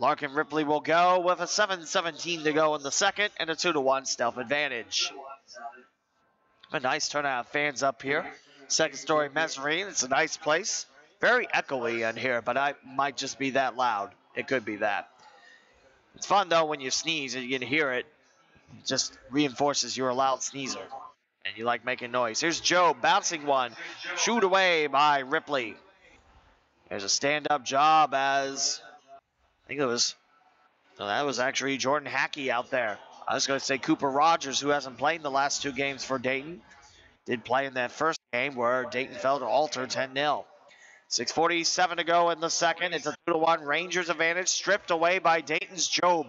Larkin Ripley will go with a 7:17 to go in the second and a 2-1 Stealth advantage. A nice turnout of fans up here. Second story mezzanine. It's a nice place. Very echoey in here, but I might just be that loud. It could be that. It's fun though when you sneeze and you can hear it. It just reinforces you're a loud sneezer and you like making noise. Here's Joe bouncing one. Shoot away by Ripley. There's a stand-up job as I think it was. No, that was actually Jordan Hackey out there. I was going to say Cooper Rogers, who hasn't played in the last two games for Dayton. Did play in that first game where Dayton fell to Alter 10-0. 6:47 to go in the second. It's a 2-1 Rangers advantage, stripped away by Dayton's Job.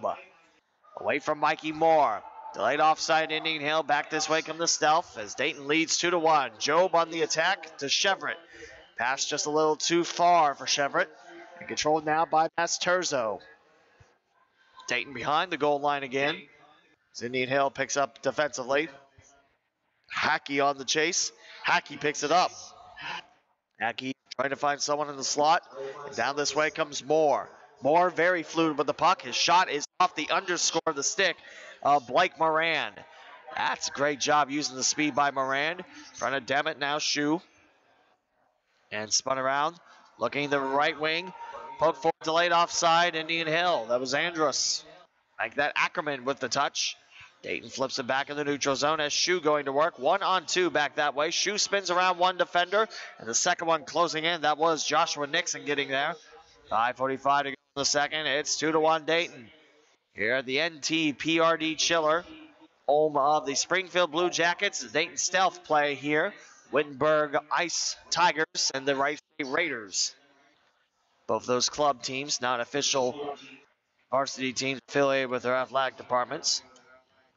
Away from Mikey Moore. Delayed offside Indian Hill. Back this way come the Stealth as Dayton leads 2-1. Job on the attack to Chevron. Pass just a little too far for Chevron. And controlled now by Masturzo. Dayton behind the goal line again. As Indian Hill picks up defensively. Hackey on the chase. Hackey picks it up. Hackey trying to find someone in the slot. And down this way comes Moore. Moore very fluid with the puck. His shot is off the underscore of the stick of Blake Moran. That's a great job using the speed by Moran. In front of Demet now Shoe. And spun around. Looking the right wing. Poke forward, delayed offside, Indian Hill. That was Andrus. Like that, Ackerman with the touch. Dayton flips it back in the neutral zone as Shoe going to work. 1-on-2 back that way. Shoe spins around one defender. And the second one closing in. That was Joshua Nixon getting there. 5:45 to go in the second. It's 2-1 Dayton. Here at the NTPRD Chiller. Home of the Springfield Blue Jackets. The Dayton Stealth play here. Wittenberg Ice Tigers and the Wright State Raiders. Both those club teams, not official varsity teams affiliated with their athletic departments.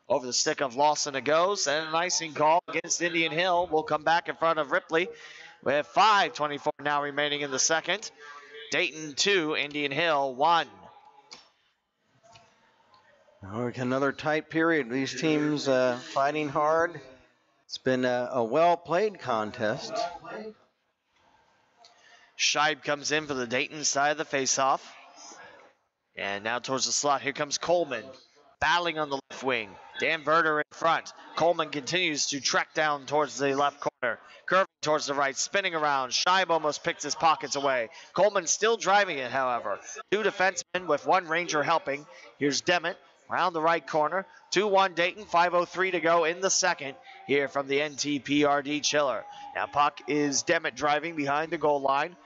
Over the stick of Lawson it goes, and an icing call against Indian Hill will come back in front of Ripley with 5:24 now remaining in the second. Dayton 2, Indian Hill 1. Another tight period. These teams fighting hard. It's been a well-played contest. Scheib comes in for the Dayton side of the faceoff. And now towards the slot, here comes Coleman. Battling on the left wing. Dan Verder in front. Coleman continues to trek down towards the left corner. Curving towards the right, spinning around. Scheib almost picks his pockets away. Coleman still driving it, however. Two defensemen with one Ranger helping. Here's Demet around the right corner. 2-1 Dayton, 5:03 to go in the second here from the NTPRD Chiller. Now puck is Demet driving behind the goal line.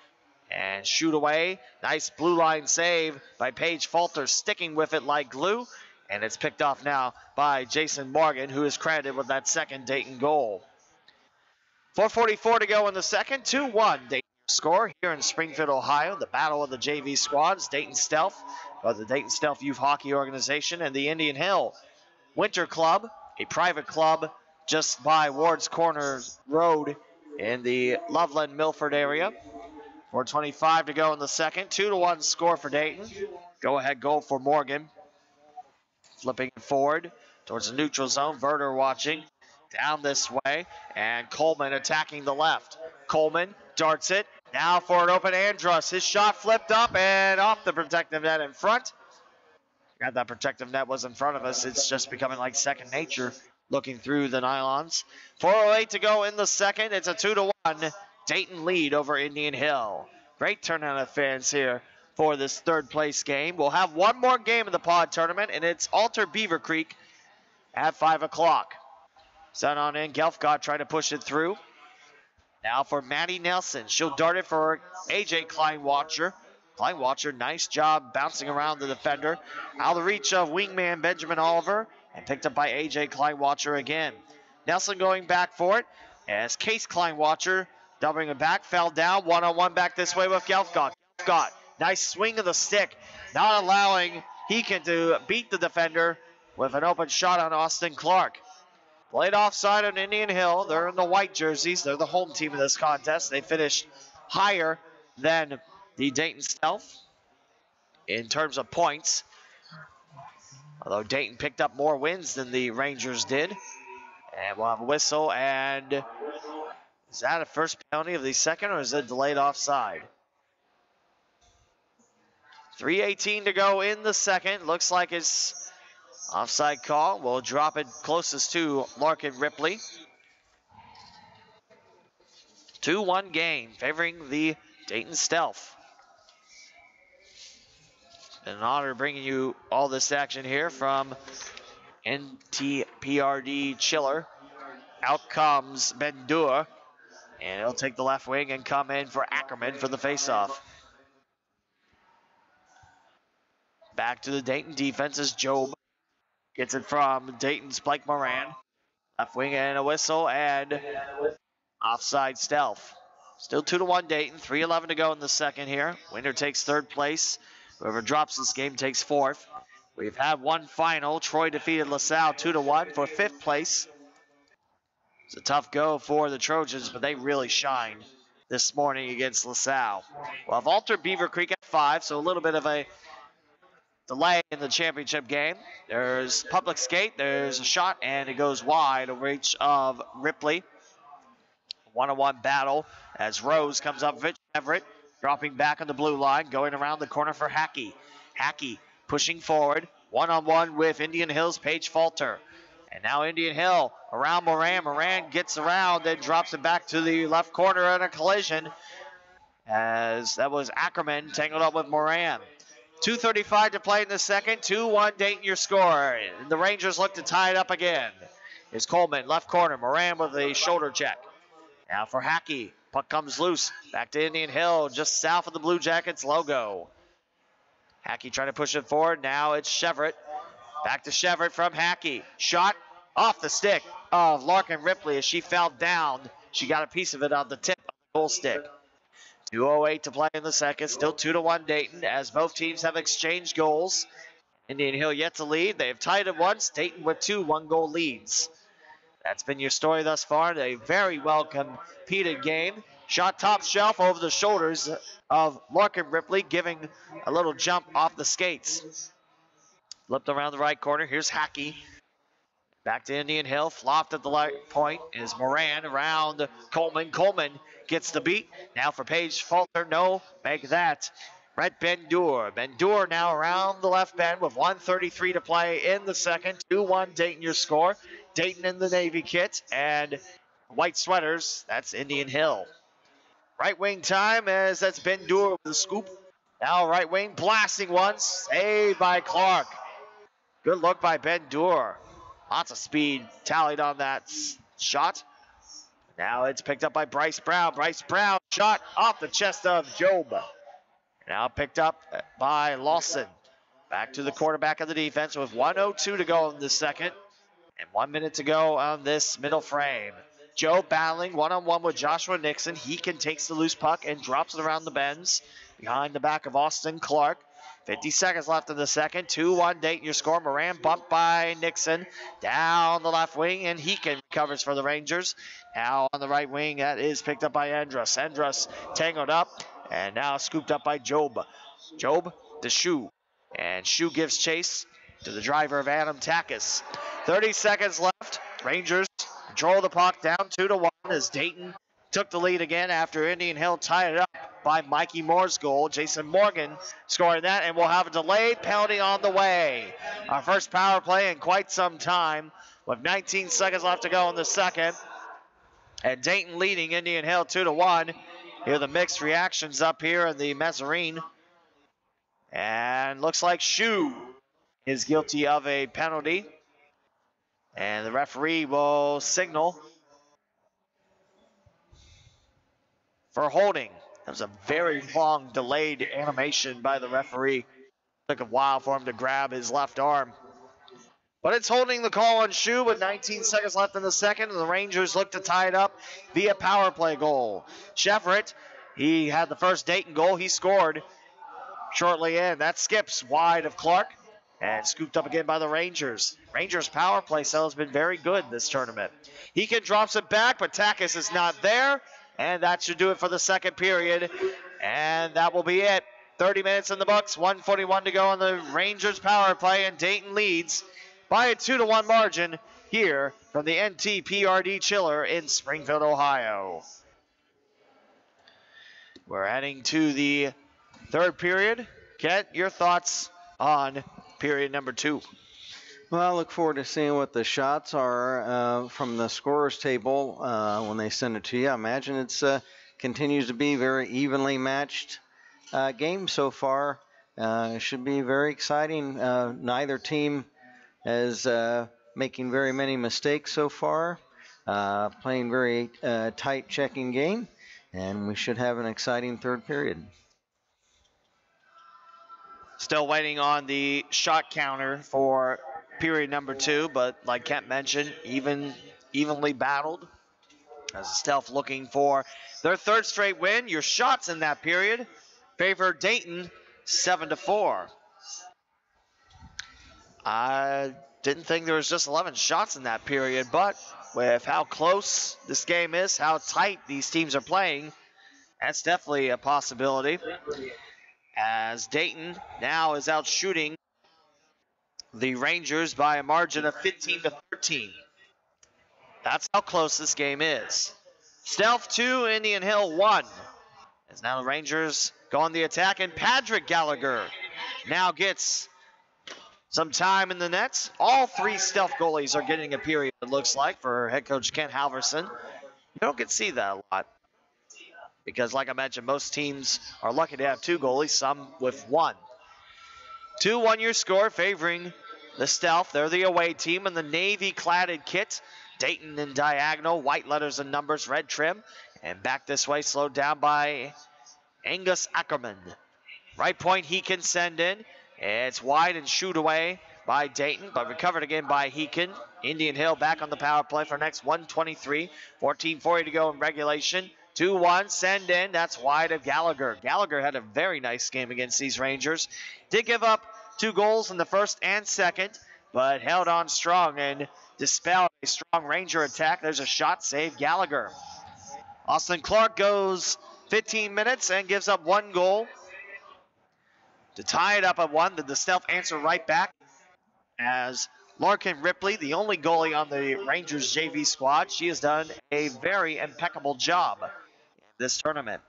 And shoot away. Nice blue line save by Paige Falter, sticking with it like glue. And it's picked off now by Jason Morgan, who is credited with that second Dayton goal. 4:44 to go in the second. 2-1 Dayton score here in Springfield, Ohio. The battle of the JV squads. Dayton Stealth, or the Dayton Stealth Youth Hockey Organization, and the Indian Hill Winter Club, a private club just by Ward's Corner Road in the Loveland Milford area. 4:25 to go in the second. 2-1 score for Dayton. Go ahead goal for Morgan. Flipping it forward towards the neutral zone. Verder watching. Down this way. And Coleman attacking the left. Coleman darts it. Now for an open Andrus. His shot flipped up and off the protective net in front. Glad that protective net was in front of us. It's just becoming like second nature looking through the nylons. 4:08 to go in the second. It's a 2-1 Dayton lead over Indian Hill. Great turnout of fans here for this third place game. We'll have one more game in the pod tournament, and it's Alter Beaver Creek at 5 o'clock. Sent on in. Gelfgott trying to push it through. Now for Maddie Nelson. She'll dart it for AJ Kleinwatcher. Kleinwatcher, nice job bouncing around the defender. Out of the reach of wingman Benjamin Oliver. And picked up by AJ Kleinwatcher again. Nelson going back for it. As Case Kleinwatcher doubling it back. Fell down. One-on-one back this way with Gelfgott. Gelfgott, nice swing of the stick. Not allowing Heekin to beat the defender with an open shot on Austin Clark. Played offside on Indian Hill. They're in the white jerseys. They're the home team in this contest. They finished higher than the Dayton Stealth in terms of points. Although Dayton picked up more wins than the Rangers did. And we'll have a whistle. And is that a first penalty of the second, or is it delayed offside? 3:18 to go in the second. Looks like it's offside call. We'll drop it closest to Larkin Ripley. 2-1 game favoring the Dayton Stealth. An honor bringing you all this action here from NTPRD Chiller. Out comes Ben-Dur, and he'll take the left wing and come in for Ackerman for the faceoff. Back to the Dayton defense is Job. Gets it from Dayton's Blake Moran. Left wing and a whistle and offside Stealth. Still 2-1 Dayton. 3:11 to go in the second here. Winner takes third place. Whoever drops this game takes fourth. We've had one final. Troy defeated LaSalle 2-1 for fifth place. It's a tough go for the Trojans, but they really shined this morning against LaSalle. We'll have Alter Beaver Creek at 5, so a little bit of a delay in the championship game. There's public skate, there's a shot, and it goes wide, a reach of Ripley. 1-on-1 battle as Rose comes up with Everett, dropping back on the blue line, going around the corner for Hackey. Hackey pushing forward, 1-on-1 with Indian Hill's Paige Falter. And now Indian Hill around Moran. Moran gets around, then drops it back to the left corner in a collision, as that was Ackerman tangled up with Moran. 2:35 to play in the second. 2-1 Dayton your score. The Rangers look to tie it up again. Here's Coleman, left corner. Moran with a shoulder check. Now for Hackey. Puck comes loose. Back to Indian Hill, just south of the Blue Jackets logo. Hackey trying to push it forward. Now it's Chevrolet. Back to Chevrolet from Hackey. Shot off the stick of Larkin Ripley as she fell down. She got a piece of it on the tip of the goal stick. 2:08 to play in the second. Still 2-1 Dayton as both teams have exchanged goals. Indian Hill yet to lead. They've tied it once. Dayton with 2 one-goal leads. That's been your story thus far. A very well competed game. Shot top shelf over the shoulders of Larkin Ripley, giving a little jump off the skates. Flipped around the right corner. Here's Hackey. Back to Indian Hill. Flopped at the right point is Moran around Coleman. Coleman gets the beat. Now for Paige Falter. No, make that. Brett Ben-Dur. Ben-Dur now around the left bend with 1:33 to play in the second. 2-1 Dayton your score. Dayton in the Navy kit and white sweaters. That's Indian Hill. Right wing time as that's Ben-Dur with the scoop. Now right wing blasting once. Saved by Clark. Good look by Ben-Dur. Lots of speed tallied on that shot. Now it's picked up by Bryce Brown. Bryce Brown shot off the chest of Job. Now picked up by Lawson. Back to the quarterback of the defense with 1:02 to go in the second. And 1 minute to go on this middle frame. Job battling one-on-one with Joshua Nixon. Heekin takes the loose puck and drops it around the bends behind the back of Austin Clark. 50 seconds left in the second. 2-1 Dayton your score. Moran bumped by Nixon down the left wing, and Heekin recovers for the Rangers. Now on the right wing, that is picked up by Andrus. Andrus tangled up and now scooped up by Job. Job to Shu, and Shu gives chase to the driver of Adam Takis. 30 seconds left. Rangers control the puck down 2-1 as Dayton took the lead again after Indian Hill tied it up by Mikey Moore's goal. Jason Morgan scoring that, and we'll have a delayed penalty on the way. Our first power play in quite some time with 19 seconds left to go in the second. And Dayton leading Indian Hill 2-1. Here are the mixed reactions up here in the mezzanine. And looks like Shu is guilty of a penalty. And the referee will signal for holding. That was a very long delayed animation by the referee. Took a while for him to grab his left arm. But it's holding the call on Shu with 19 seconds left in the second, and the Rangers look to tie it up via power play goal. Chevrolet, he had the first Dayton goal. He scored shortly in. That skips wide of Clark and scooped up again by the Rangers. Rangers' power play cell has been very good this tournament. Heekin drops it back, but Takis is not there, and that should do it for the second period. And that will be it. 30 minutes in the books, 1:41 to go on the Rangers' power play, and Dayton leads by a 2-1 margin here from the NTPRD Chiller in Springfield, Ohio. We're heading to the third period. Kent, your thoughts on period number 2? Well, I look forward to seeing what the shots are from the scorers table when they send it to you. I imagine it's continues to be very evenly matched game so far. It should be very exciting. Neither team is making very many mistakes so far. Playing very tight checking game, and we should have an exciting third period. Still waiting on the shot counter for period number 2, but like Kent mentioned, evenly battled. As Stealth looking for their third straight win. Your shots in that period favor Dayton 7-4. I didn't think there was just 11 shots in that period, but with how close this game is, how tight these teams are playing, that's definitely a possibility. As Dayton now is out shooting the Rangers by a margin of 15-13. That's how close this game is. Stealth 2, Indian Hill 1. As now the Rangers go on the attack, and Patrick Gallagher now gets some time in the nets. All 3 Stealth goalies are getting a period, it looks like, for head coach Kent Halverson. You don't get to see that a lot, because like I mentioned, most teams are lucky to have 2 goalies, some with 1. 2-1 your score favoring the Stealth. They're the away team in the navy-cladded kit. Dayton in diagonal, white letters and numbers, red trim. And back this way, slowed down by Angus Ackerman. Right point he can send in. It's wide and shoot away by Dayton, but recovered again by Heekin. Indian Hill back on the power play for next 1:23. 14:40 to go in regulation. 2-1, send in. That's wide of Gallagher. Gallagher had a very nice game against these Rangers. Did give up 2 goals in the first and second, but held on strong and dispelled a strong Ranger attack. There's a shot, save Gallagher. Austin Clark goes 15 minutes and gives up 1 goal to tie it up at 1. The Stealth answer right back as Larkin Ripley, the only goalie on the Rangers JV squad. She has done a very impeccable job in this tournament.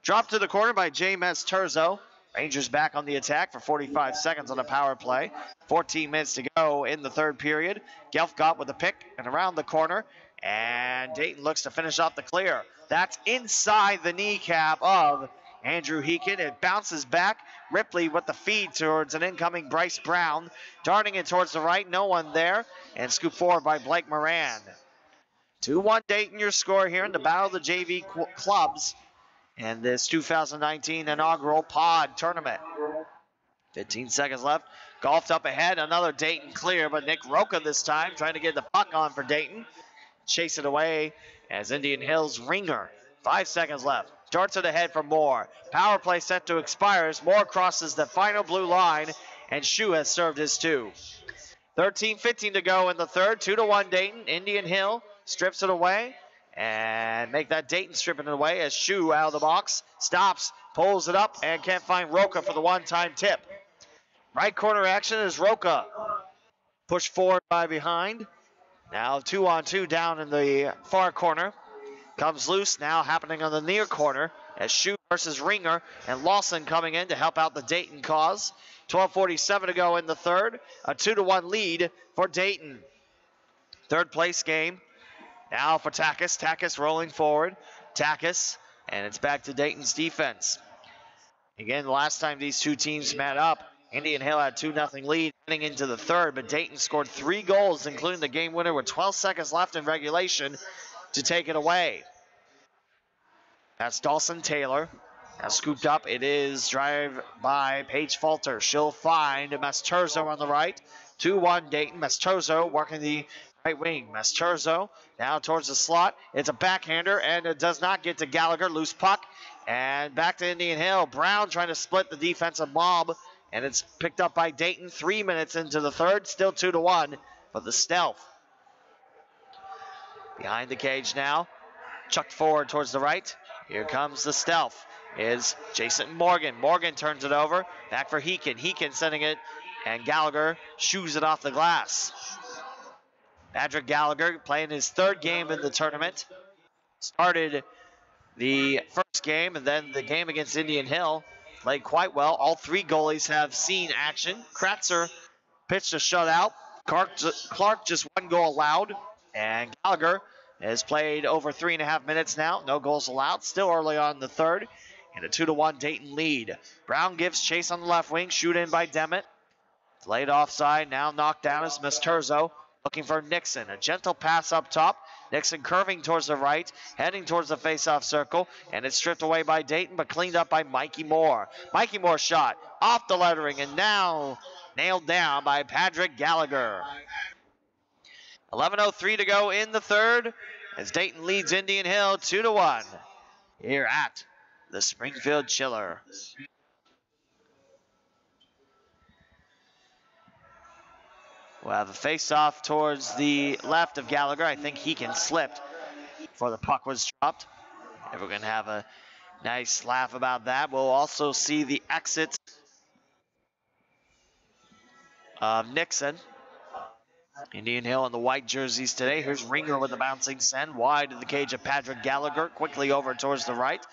Dropped to the corner by James Terzo. Rangers back on the attack for 45 seconds on a power play. 14 minutes to go in the third period. Gelfgott with a pick and around the corner. And Dayton looks to finish off the clear. That's inside the kneecap of Andrew Heekin. It bounces back. Ripley with the feed towards an incoming Bryce Brown. Darting it towards the right. No one there. And scooped forward by Blake Moran. 2-1 Dayton your score here in the Battle of the JV Clubs and this 2019 inaugural pod tournament. 15 seconds left. Golfed up ahead. Another Dayton clear, but Nick Roca this time trying to get the puck on for Dayton. Chase it away as Indian Hill's Ringer. 5 seconds left. Darts it ahead for Moore. Power play set to expire as Moore crosses the final blue line, and Shu has served his 2. 13:15 to go in the third. 2-1 Dayton. Indian Hill strips it away. And make that Dayton stripping it away as Shu out of the box. Stops, pulls it up, and can't find Roca for the one-time tip. Right corner action is Roca. Pushed forward by behind. Now 2-on-2 down in the far corner. Comes loose, now happening on the near corner. as Shu versus Ringer, and Lawson coming in to help out the Dayton cause. 12:47 to go in the third. A 2-1 lead for Dayton. Third place game now for Takis. Takis rolling forward. Takis, and it's back to Dayton's defense. Again, the last time these two teams met up, Indian Hill had 2-0 lead heading into the third, but Dayton scored 3 goals, including the game winner with 12 seconds left in regulation to take it away. That's Dawson Taylor. Now scooped up, it is drive by Paige Falter. She'll find Masturzo on the right. 2-1 Dayton. Masturzo working the right wing. Masturzo now towards the slot. It's a backhander, and it does not get to Gallagher. Loose puck. And back to Indian Hill. Brown trying to split the defensive mob, and it's picked up by Dayton 3 minutes into the third. Still 2-1 for the Stealth. Behind the cage now. Chucked forward towards the right. Here comes the Stealth. Is Jason Morgan. Morgan turns it over. Back for Heekin. Heekin sending it, and Gallagher shoos it off the glass. Patrick Gallagher playing his third game in the tournament. Started the first game, and then the game against Indian Hill played quite well. All 3 goalies have seen action. Kratzer pitched a shutout. Clark just 1 goal allowed, and Gallagher has played over 3.5 minutes now. No goals allowed. Still early on in the third. And a 2-1 Dayton lead. Brown gives chase on the left wing. Shoot in by Demet. Delayed offside. Now knocked down is Masturzo. Looking for Nixon. A gentle pass up top. Nixon curving towards the right. Heading towards the face-off circle. And it's stripped away by Dayton, but cleaned up by Mikey Moore. Mikey Moore shot off the lettering, and now nailed down by Patrick Gallagher. 11:03 to go in the third as Dayton leads Indian Hill 2-1 here at the Springfield Chiller. We'll have a face-off towards the left of Gallagher. I think he can slip before the puck was dropped. And we're going to have a nice laugh about that. We'll also see the exit of Nixon. Indian Hill in the white jerseys today. Here's Ringer with the bouncing send. Wide of the cage of Patrick Gallagher. Quickly over towards the right.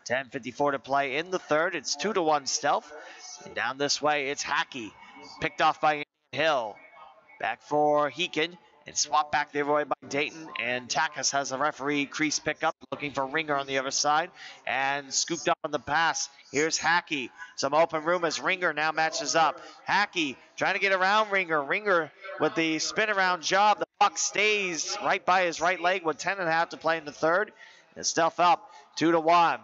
10:54 to play in the third. It's 2-1 Stealth. And down this way, it's Hackey. Picked off by Indian Hill. Back for Heekin. And swapped back the other way by Dayton. And Takis has a referee crease pickup. Looking for Ringer on the other side. And scooped up on the pass. Here's Hackey. Some open room as Ringer now matches up. Hackey trying to get around Ringer. Ringer with the spin around job. The puck stays right by his right leg with 10.5 to play in the third. And Stealth up 2-1.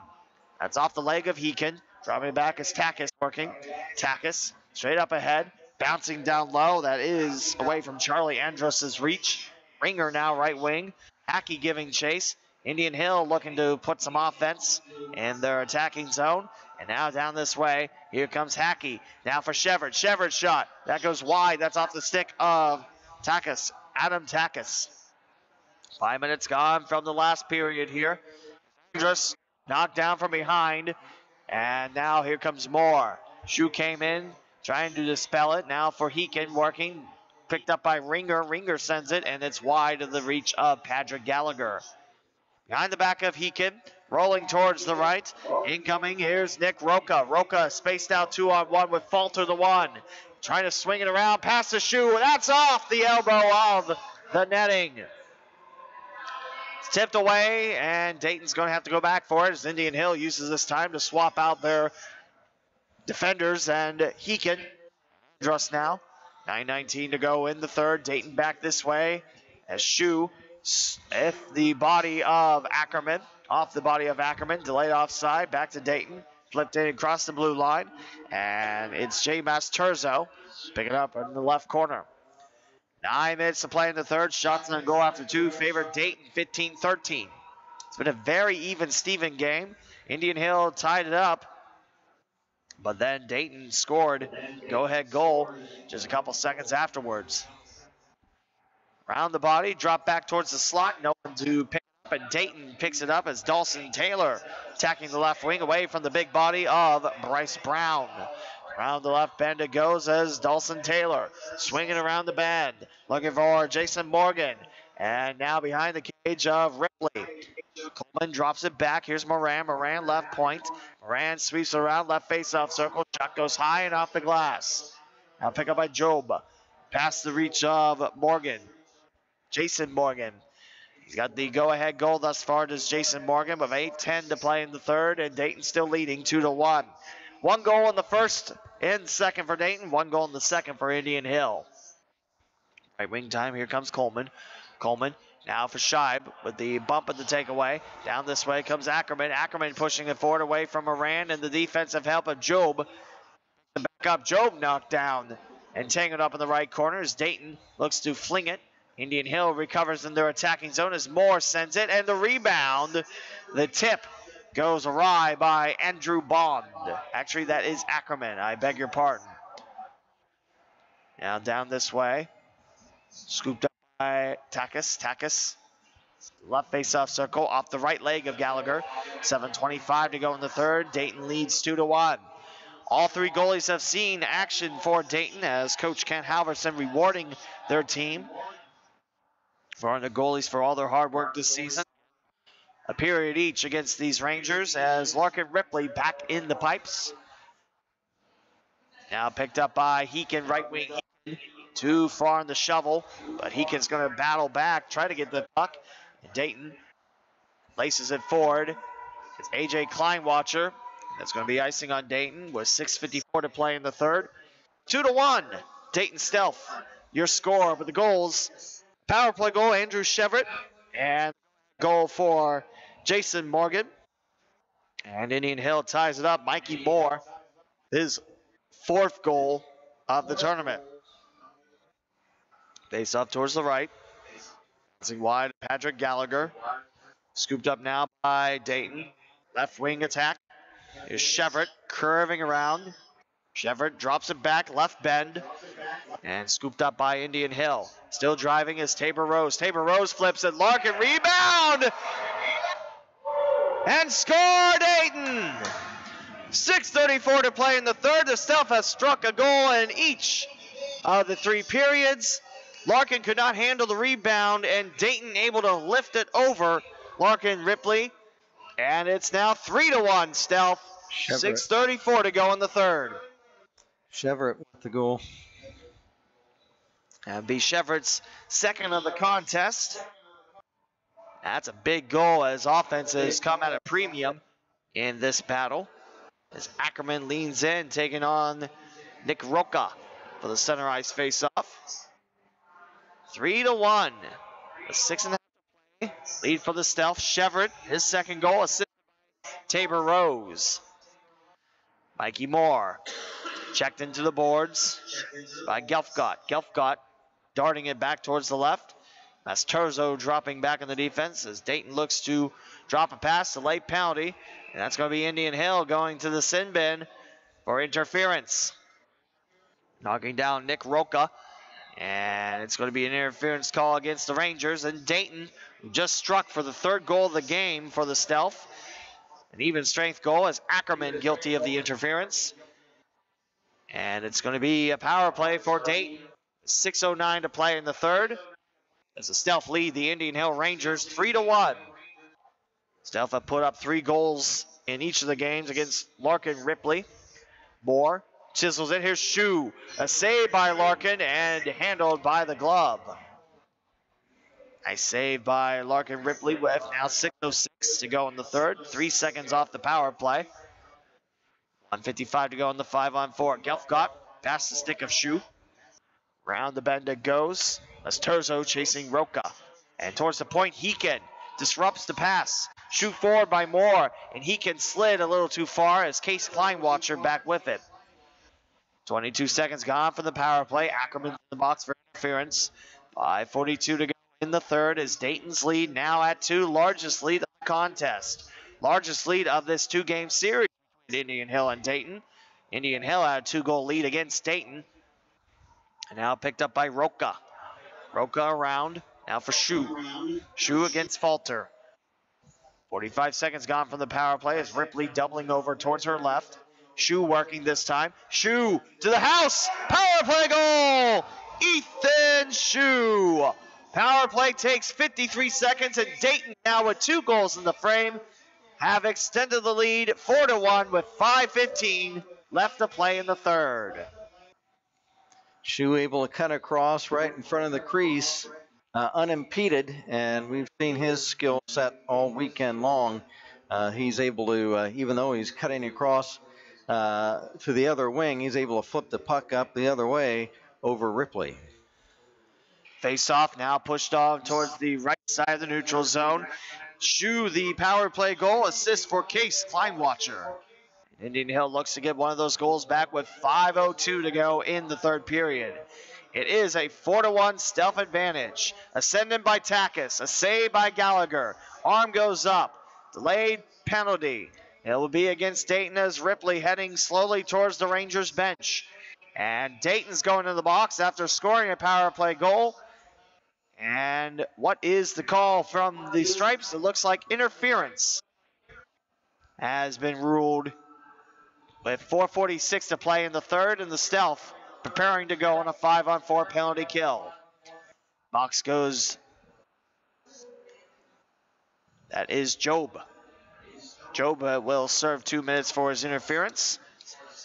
That's off the leg of Heekin. Dropping back is Takis working. Takis straight up ahead. Bouncing down low. That is away from Charlie Andrus' reach. Ringer now right wing. Hackey giving chase. Indian Hill looking to put some offense in their attacking zone. And now down this way, here comes Hackey. Now for Shevard. Shevard's shot. That goes wide. That's off the stick of Takis. Adam Takis. 5 minutes gone from the last period here. Andrus knocked down from behind. And now here comes Moore. Shu came in, trying to dispel it. Now for Heekin working. Picked up by Ringer. Ringer sends it, and it's wide of the reach of Patrick Gallagher. Behind the back of Heekin, rolling towards the right. Incoming, here's Nick Roca. Roca spaced out 2-on-1 with Falter the one. Trying to swing it around, past the Shu. That's off the elbow of the netting. It's tipped away, and Dayton's going to have to go back for it as Indian Hill uses this time to swap out their defenders, and Heekin just now. 9:19 to go in the third. Dayton back this way as Shu if the body of Ackerman, off the body of Ackerman, delayed offside, back to Dayton, flipped in across the blue line, and it's Jay Masturzo picking up in the left corner. 9 minutes to play in the third. Shots on goal after 2 favor Dayton 15-13. It's been a very even Steven game. Indian Hill tied it up, but then Dayton scored go-ahead goal just a couple seconds afterwards. Round the body, drop back towards the slot. No one to pick up, and Dayton picks it up as Dawson Taylor attacking the left wing away from the big body of Bryce Brown. Around the left bend it goes as Dawson Taylor swinging around the bend, looking for Jason Morgan. And now behind the cage of Ripley. Coleman drops it back. Here's Moran. Moran left point. Moran sweeps around left face-off circle. Shot goes high and off the glass. Now pick up by Job. Past the reach of Morgan. Jason Morgan. He's got the go-ahead goal thus far, does Jason Morgan, with 8:10 to play in the third, and Dayton still leading 2-1. One goal in the first and second for Dayton, one goal in the second for Indian Hill. Right wing time, here comes Coleman. Coleman now for Scheib with the bump of the takeaway. Down this way comes Ackerman. Ackerman pushing it forward away from Moran and the defensive help of Job. Back up, Job knocked down and tangled up in the right corner as Dayton looks to fling it. Indian Hill recovers in their attacking zone as Moore sends it, and the rebound, the tip, goes awry by Andrew Bond. Actually, that is Ackerman. I beg your pardon. Now down this way. Scooped up by Takis. Left face-off circle off the right leg of Gallagher. 7:25 to go in the third. Dayton leads 2-1. All three goalies have seen action for Dayton as Coach Kent Halverson rewarding their team for the goalies for all their hard work this season. A period each against these Rangers as Larkin Ripley back in the pipes. Now picked up by Heekin, right wing. Too far in the shovel, but Heekin's going to battle back, try to get the puck. And Dayton laces it forward. It's AJ Kleinwatcher. That's going to be icing on Dayton with 6:54 to play in the third. 2-1. Dayton Stealth, your score. But the goals, power play goal, Andrew Chevrolet, and goal for Jason Morgan. And Indian Hill ties it up. Mikey Moore, his fourth goal of the tournament. Face up towards the right. Bouncing wide, Patrick Gallagher. Scooped up now by Dayton. Left wing attack. Here's Chevrolet curving around. Chevrolet drops it back, left bend. And scooped up by Indian Hill. Still driving is Tabor Rose. Tabor Rose flips it. Larkin rebound. And score, Dayton. 6:34 to play in the third. The Stealth has struck a goal in each of the three periods. Larkin could not handle the rebound, and Dayton able to lift it over Larkin Ripley. And it's now 3-1 Stealth. Chevrolet. 6:34 to go in the third. Chevrolet with the goal. And be Chevrolet's second of the contest. That's a big goal as offenses come at a premium in this battle. As Ackerman leans in, taking on Nick Roca for the center ice face-off. 3-1. A 6.5 play. Lead for the Stealth. Chevrolet, his second goal, assisted by Tabor Rose. Mikey Moore checked into the boards by Gelfgott. Gelfgott darting it back towards the left. That's Terzo dropping back in the defense as Dayton looks to drop a pass, a late penalty. And that's going to be Indian Hill going to the sin bin for interference. Knocking down Nick Roca. And it's going to be an interference call against the Rangers. And Dayton, who just struck for the third goal of the game for the Stealth. An even strength goal as Ackerman guilty of the interference. And it's going to be a power play for Dayton. 6:09 to play in the third. As the Stealth lead the Indian Hill Rangers 3-1. Stealth have put up 3 goals in each of the games against Larkin Ripley. Moore chisels it. Here's Shu. A save by Larkin and handled by the glove. Nice save by Larkin Ripley with now 6:06 to go in the third. 3 seconds off the power play. 1:55 to go in the 5-on-4. Gelfgott past the stick of Shu. Round the bend it goes. That's Terzo chasing Roca. And towards the point, Heekin disrupts the pass. Shoot forward by Moore. And Heekin slid a little too far as Case Kleinwatcher back with it. 22 seconds gone for the power play. Ackerman in the box for interference. 5:42 to go in the third as Dayton's lead now at 2. Largest lead of the contest. Largest lead of this 2-game series between Indian Hill and Dayton. Indian Hill had a 2-goal lead against Dayton. And now picked up by Roca. Roca around. Now for Shu. Shu against Falter. 45 seconds gone from the power play as Ripley doubling over towards her left. Shu working this time. Shu to the house. Power play goal. Ethan Shu. Power play takes 53 seconds, and Dayton now with 2 goals in the frame have extended the lead 4-1 with 5:15 left to play in the third. Shu able to cut across right in front of the crease, unimpeded, and we've seen his skill set all weekend long. He's able to, even though he's cutting across to the other wing, he's able to flip the puck up the other way over Ripley. Face-off now pushed on towards the right side of the neutral zone. Shu, the power play goal, assist for Case Kleinwatcher. Indian Hill looks to get one of those goals back with 5:02 to go in the third period. It is a 4-1 stealth advantage. Ascended by Takis, a save by Gallagher. Arm goes up. Delayed penalty. It will be against Dayton as Ripley heading slowly towards the Rangers bench. And Dayton's going to the box after scoring a power play goal. And what is the call from the Stripes? It looks like interference has been ruled with 4:46 to play in the third, and the Stealth preparing to go on a 5-on-4 penalty kill. Box goes. That is Job. Job will serve 2 minutes for his interference.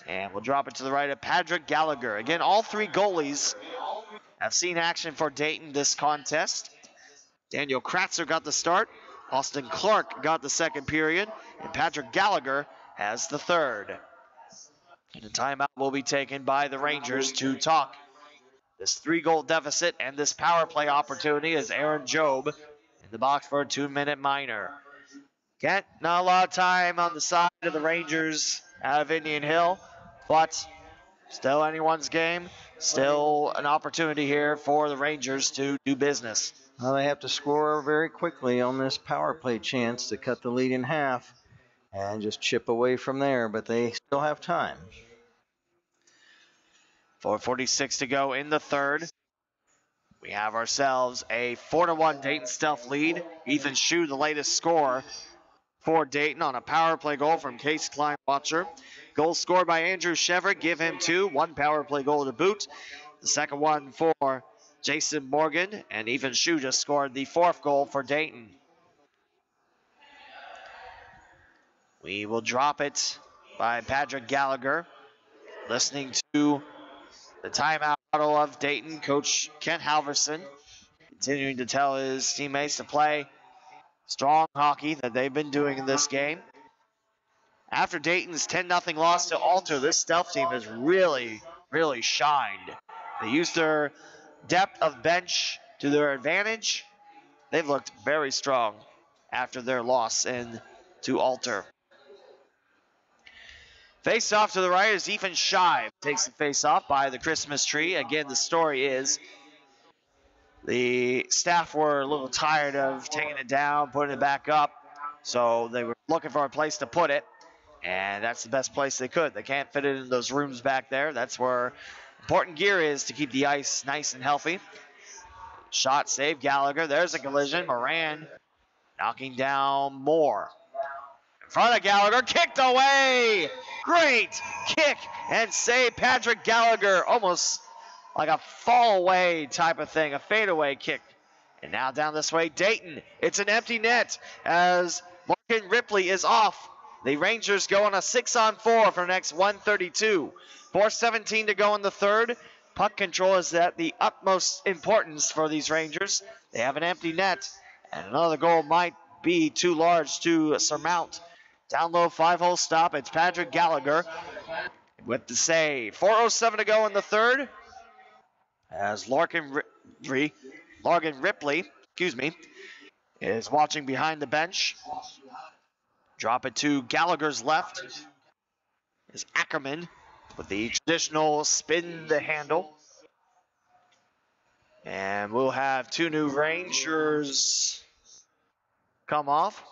And we'll drop it to the right of Patrick Gallagher. Again, all 3 goalies have seen action for Dayton this contest. Daniel Kratzer got the start. Austin Clark got the second period. And Patrick Gallagher has the third. And a timeout will be taken by the Rangers to talk this 3-goal deficit and this power play opportunity as Aaron Job in the box for a 2-minute minor. Kent, not a lot of time on the side of the Rangers out of Indian Hill, but still anyone's game. Still an opportunity here for the Rangers to do business. Well, they have to score very quickly on this power play chance to cut the lead in half and just chip away from there, but they still have time. 4:46 to go in the third. We have ourselves a 4-1 Dayton Stealth lead. Ethan Shu, the latest scorer for Dayton on a power play goal from Case Kleinwatcher. Goal scored by Andrew Shevard, give him 2. 1 power play goal to boot. The second one for Jason Morgan, and Ethan Shu just scored the 4th goal for Dayton. We will drop it by Patrick Gallagher. Listening to the timeout of Dayton, Coach Kent Halverson continuing to tell his teammates to play strong hockey that they've been doing in this game. After Dayton's 10-0 loss to Alto, this Stealth team has really, really shined. They used their depth of bench to their advantage. They've looked very strong after their loss to Alter. Face off to the right is Ethan Shive. Takes the face off by the Christmas tree. Again, the story is the staff were a little tired of taking it down, putting it back up. So they were looking for a place to put it. And that's the best place they could. They can't fit it in those rooms back there. That's where important gear is to keep the ice nice and healthy. Shot save Gallagher. There's a collision. Moran knocking down Moore. In front of Gallagher, kicked away. Great kick and save, Patrick Gallagher. Almost like a fall away type of thing, a fadeaway kick. And now down this way, Dayton. It's an empty net as Morgan Ripley is off. The Rangers go on a 6-on-4 for the next 1:32. 4:17 to go in the third. Puck control is at the utmost importance for these Rangers. They have an empty net, and another goal might be too large to surmount. Down low, 5-hole stop. It's Patrick Gallagher with the save. 4:07 to go in the third. As Larkin Ripley, is watching behind the bench. Drop it to Gallagher's left. Is Ackerman with the traditional spin the handle. And we'll have 2 new Rangers come off.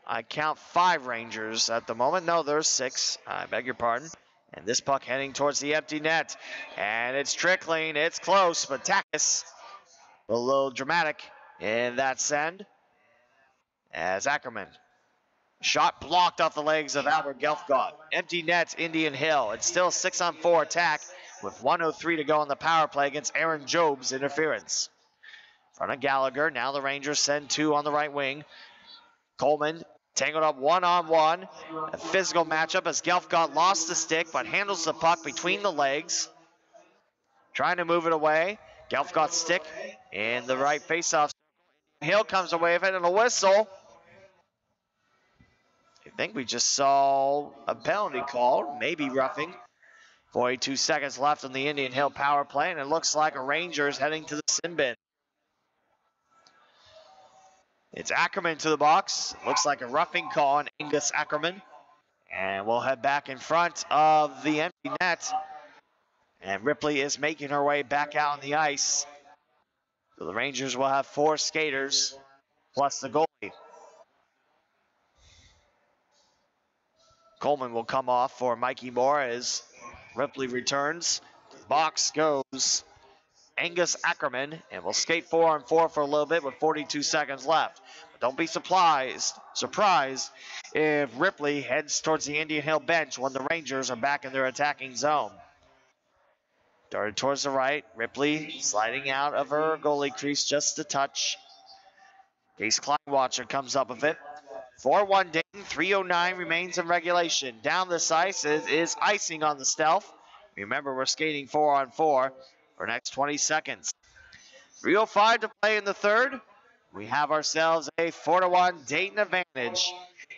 I count 5 Rangers at the moment. No, there's 6. I beg your pardon. And this puck heading towards the empty net. And it's trickling. It's close, but Takis a little dramatic in that send. As Ackerman. Shot blocked off the legs of Albert Gelfgott. Empty net, Indian Hill. It's still 6-on-4 attack with 1:03 to go on the power play against Aaron Job's interference. In front of Gallagher. Now the Rangers send 2 on the right wing. Coleman tangled up one-on-one. A physical matchup as Gelfgott lost the stick but handles the puck between the legs. Trying to move it away. Gelfgott's stick in the right faceoff. Hill comes away with it and a whistle. I think we just saw a penalty called, maybe roughing. 42 seconds left on the Indian Hill power play, and it looks like a Rangers heading to the sin bin. It's Ackerman to the box. Looks like a roughing call on Angus Ackerman. And we'll head back in front of the empty net. And Ripley is making her way back out on the ice. So the Rangers will have 4 skaters plus the goalie. Coleman will come off for Mikey Moore as Ripley returns. Box goes Angus Ackerman, and we'll skate 4-on-4 for a little bit with 42 seconds left. But don't be surprised if Ripley heads towards the Indian Hill bench when the Rangers are back in their attacking zone. Darted towards the right. Ripley sliding out of her goalie crease just a touch. Case Kleinwatcher comes up with it. 4-1 Dayton, 3:09 remains in regulation. Down this ice is icing on the Stealth. Remember, we're skating 4-on-4 for the next 20 seconds. 3:05 to play in the third. We have ourselves a 4-1 Dayton advantage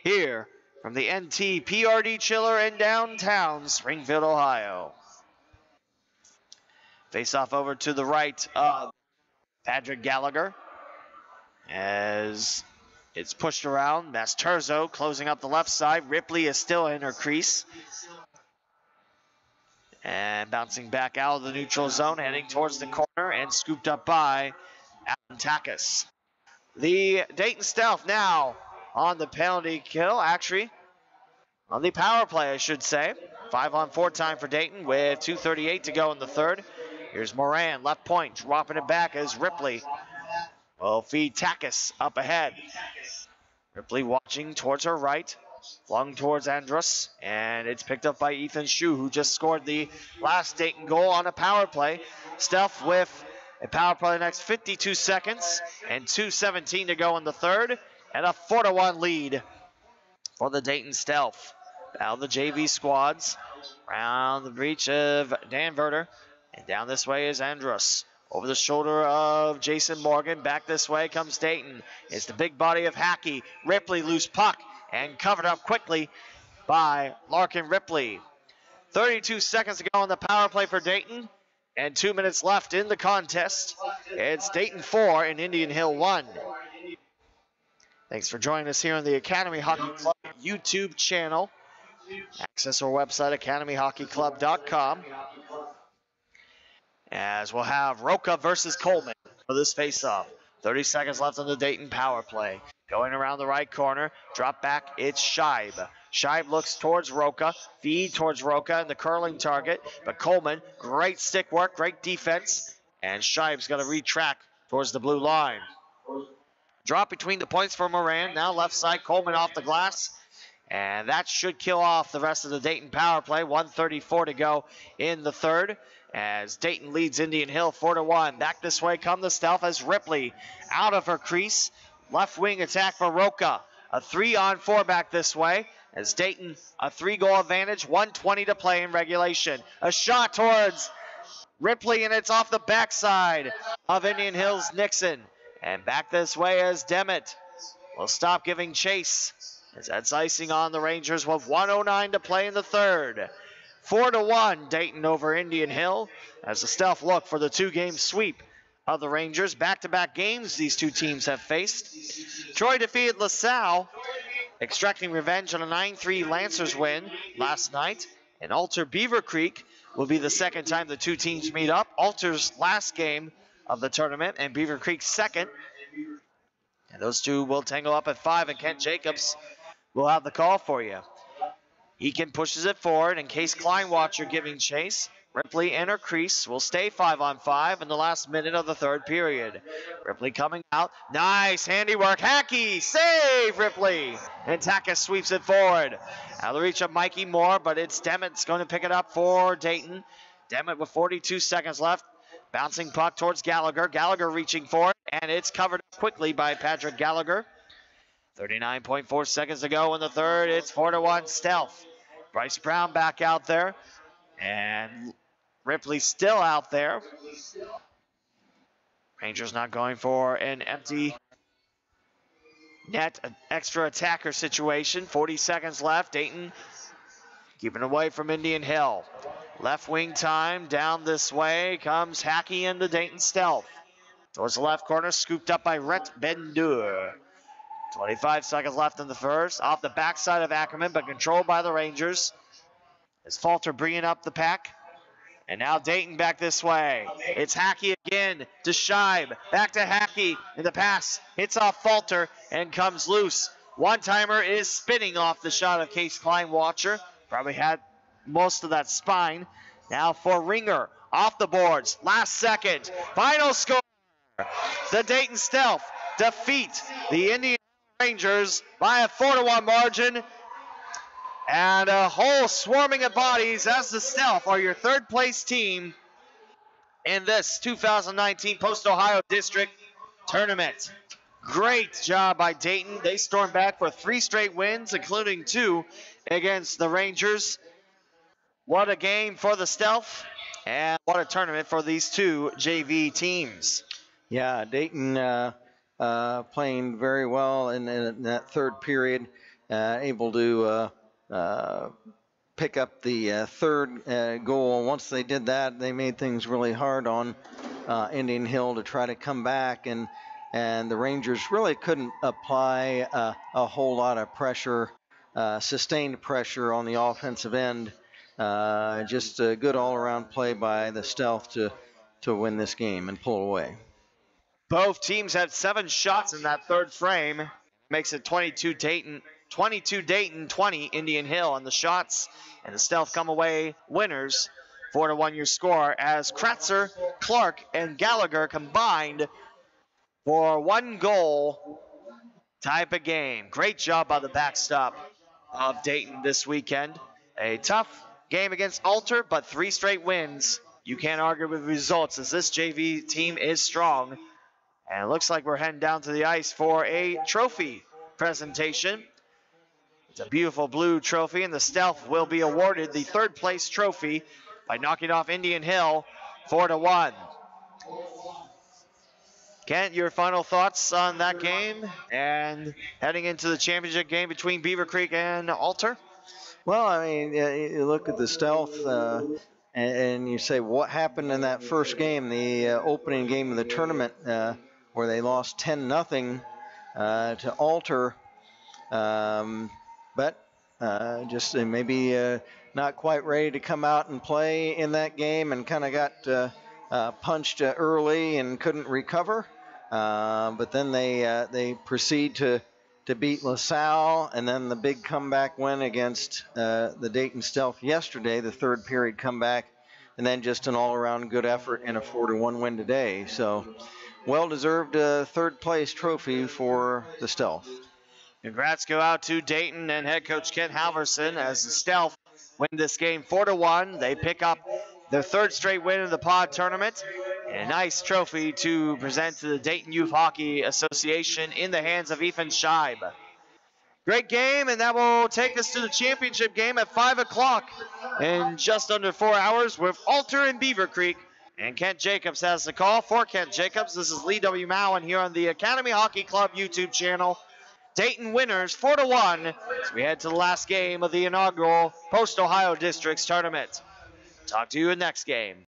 here from the NTPRD Chiller in downtown Springfield, Ohio. Face off over to the right of Patrick Gallagher as it's pushed around. Masturzo closing up the left side. Ripley is still in her crease. And bouncing back out of the neutral zone, heading towards the corner and scooped up by Alan Takis. The Dayton Stealth now on the penalty kill, actually on the power play, I should say. 5-on-4 time for Dayton with 2:38 to go in the third. Here's Moran, left point, dropping it back as Ripley will feed Takis up ahead. Ripley watching towards her right, flung towards Andrus, and it's picked up by Ethan Shue, who just scored the last Dayton goal on a power play. Stealth with a power play the next 52 seconds and 2:17 to go in the third, and a 4-1 lead for the Dayton Stealth. Now the JV squads around the reach of Dan Verter, and down this way is Andrus. Over the shoulder of Jason Morgan. Back this way comes Dayton. It's the big body of Hackey. Ripley loose puck and covered up quickly by Larkin Ripley. 32 seconds to go on the power play for Dayton, and 2 minutes left in the contest. It's Dayton 4 and Indian Hill 1. Thanks for joining us here on the Academy Hockey Club YouTube channel. Access our website, academyhockeyclub.com. As we'll have Roca versus Coleman for this face-off. 30 seconds left on the Dayton power play. Going around the right corner, drop back, it's Scheib. Scheib looks towards Roca, feed towards Roca and the curling target, but Coleman, great stick work, great defense, and Scheib's going to retrack towards the blue line. Drop between the points for Moran, now left side, Coleman off the glass, and that should kill off the rest of the Dayton power play. 1:34 to go in the third, as Dayton leads Indian Hill 4-1. Back this way come the Stealth as Ripley out of her crease. Left wing attack for Roca. A 3-on-4 back this way as Dayton a 3-goal advantage. 1:20 to play in regulation. A shot towards Ripley, and it's off the backside of Indian Hill's Nixon. And back this way as Demet will stop giving chase, as that's icing on the Rangers with 1:09 to play in the third. 4-1 Dayton over Indian Hill as the Stealth look for the 2-game sweep of the Rangers. Back-to-back games these two teams have faced. Troy defeated LaSalle, extracting revenge on a 9-3 Lancers win last night. And Alter Beaver Creek will be the second time the two teams meet up. Alter's last game of the tournament and Beaver Creek's second. And those two will tangle up at 5, and Kent Jacobs will have the call for you. Eakin pushes it forward, and Case Kleinwatcher giving chase. Ripley in her crease will stay 5-on-5 in the last minute of the third period. Ripley coming out. Nice handiwork. Hackey, save Ripley. And Takis sweeps it forward. Out of the reach of Mikey Moore, but it's Demet's going to pick it up for Dayton. Demet with 42 seconds left. Bouncing puck towards Gallagher. Gallagher reaching for it, and it's covered quickly by Patrick Gallagher. 39.4 seconds to go in the third. It's 4-1 Stealth. Bryce Brown back out there, and Ripley still out there. Rangers not going for an empty net, an extra attacker situation. 40 seconds left. Dayton keeping away from Indian Hill. Left wing time, down this way comes Hackey into Dayton Stealth. Towards the left corner, scooped up by Rhett Bendur. 25 seconds left in the first. Off the backside of Ackerman, but controlled by the Rangers. As Falter bringing up the pack. And now Dayton back this way. It's Hackey again to Scheib. Back to Hackey. And the pass hits off Falter and comes loose. One-timer is spinning off the shot of Case Kleinwatcher. Probably had most of that spine. Now for Ringer. Off the boards. Last second. Final score. The Dayton Stealth defeat the Indian Rangers by a 4-1 margin. And a whole swarming of bodies as the Stealth are your third place team in this 2019 Post-Ohio District Tournament. Great job by Dayton. They stormed back for 3 straight wins, including 2 against the Rangers. What a game for the Stealth, and what a tournament for these 2 JV teams. Yeah, Dayton playing very well in that third period, able to pick up the third goal. Once they did that, they made things really hard on Indian Hill to try to come back, and the Rangers really couldn't apply a whole lot of pressure, sustained pressure on the offensive end. Just a good all-around play by the Stealth to win this game and pull away. Both teams had 7 shots in that third frame. Makes it 22 Dayton, 20 Indian Hill on the shots. And the Stealth come away winners. 4-1 your score as Kratzer, Clark, and Gallagher combined for 1 goal type of game. Great job by the backstop of Dayton this weekend. A tough game against Alter, but 3 straight wins. You can't argue with results as this JV team is strong. And it looks like we're heading down to the ice for a trophy presentation. It's a beautiful blue trophy, and the Stealth will be awarded the third place trophy by knocking off Indian Hill 4-1. Kent, your final thoughts on that game and heading into the championship game between Beaver Creek and Alter? Well, I mean, you look at the Stealth and you say, what happened in that first game, the opening game of the tournament, where they lost 10-0 to Alter, but just maybe not quite ready to come out and play in that game, and kind of got punched early and couldn't recover. But then they proceed to beat LaSalle, and then the big comeback win against the Dayton Stealth yesterday, the third period comeback, and then just an all-around good effort and a 4-1 win today. So well-deserved third place trophy for the Stealth. Congrats go out to Dayton and head coach Kent Halverson as the Stealth win this game 4-1. They pick up their 3rd straight win in the pod tournament. And a nice trophy to present to the Dayton Youth Hockey Association in the hands of Ethan Scheib. Great game, and that will take us to the championship game at 5 o'clock in just under 4 hours with Alter and Beaver Creek. And Kent Jacobs has the call. For Kent Jacobs, this is Lee W. Mowen here on the Academy Hockey Club YouTube channel. Dayton winners 4-1 as we head to the last game of the inaugural Post-Ohio Districts Tournament. Talk to you in next game.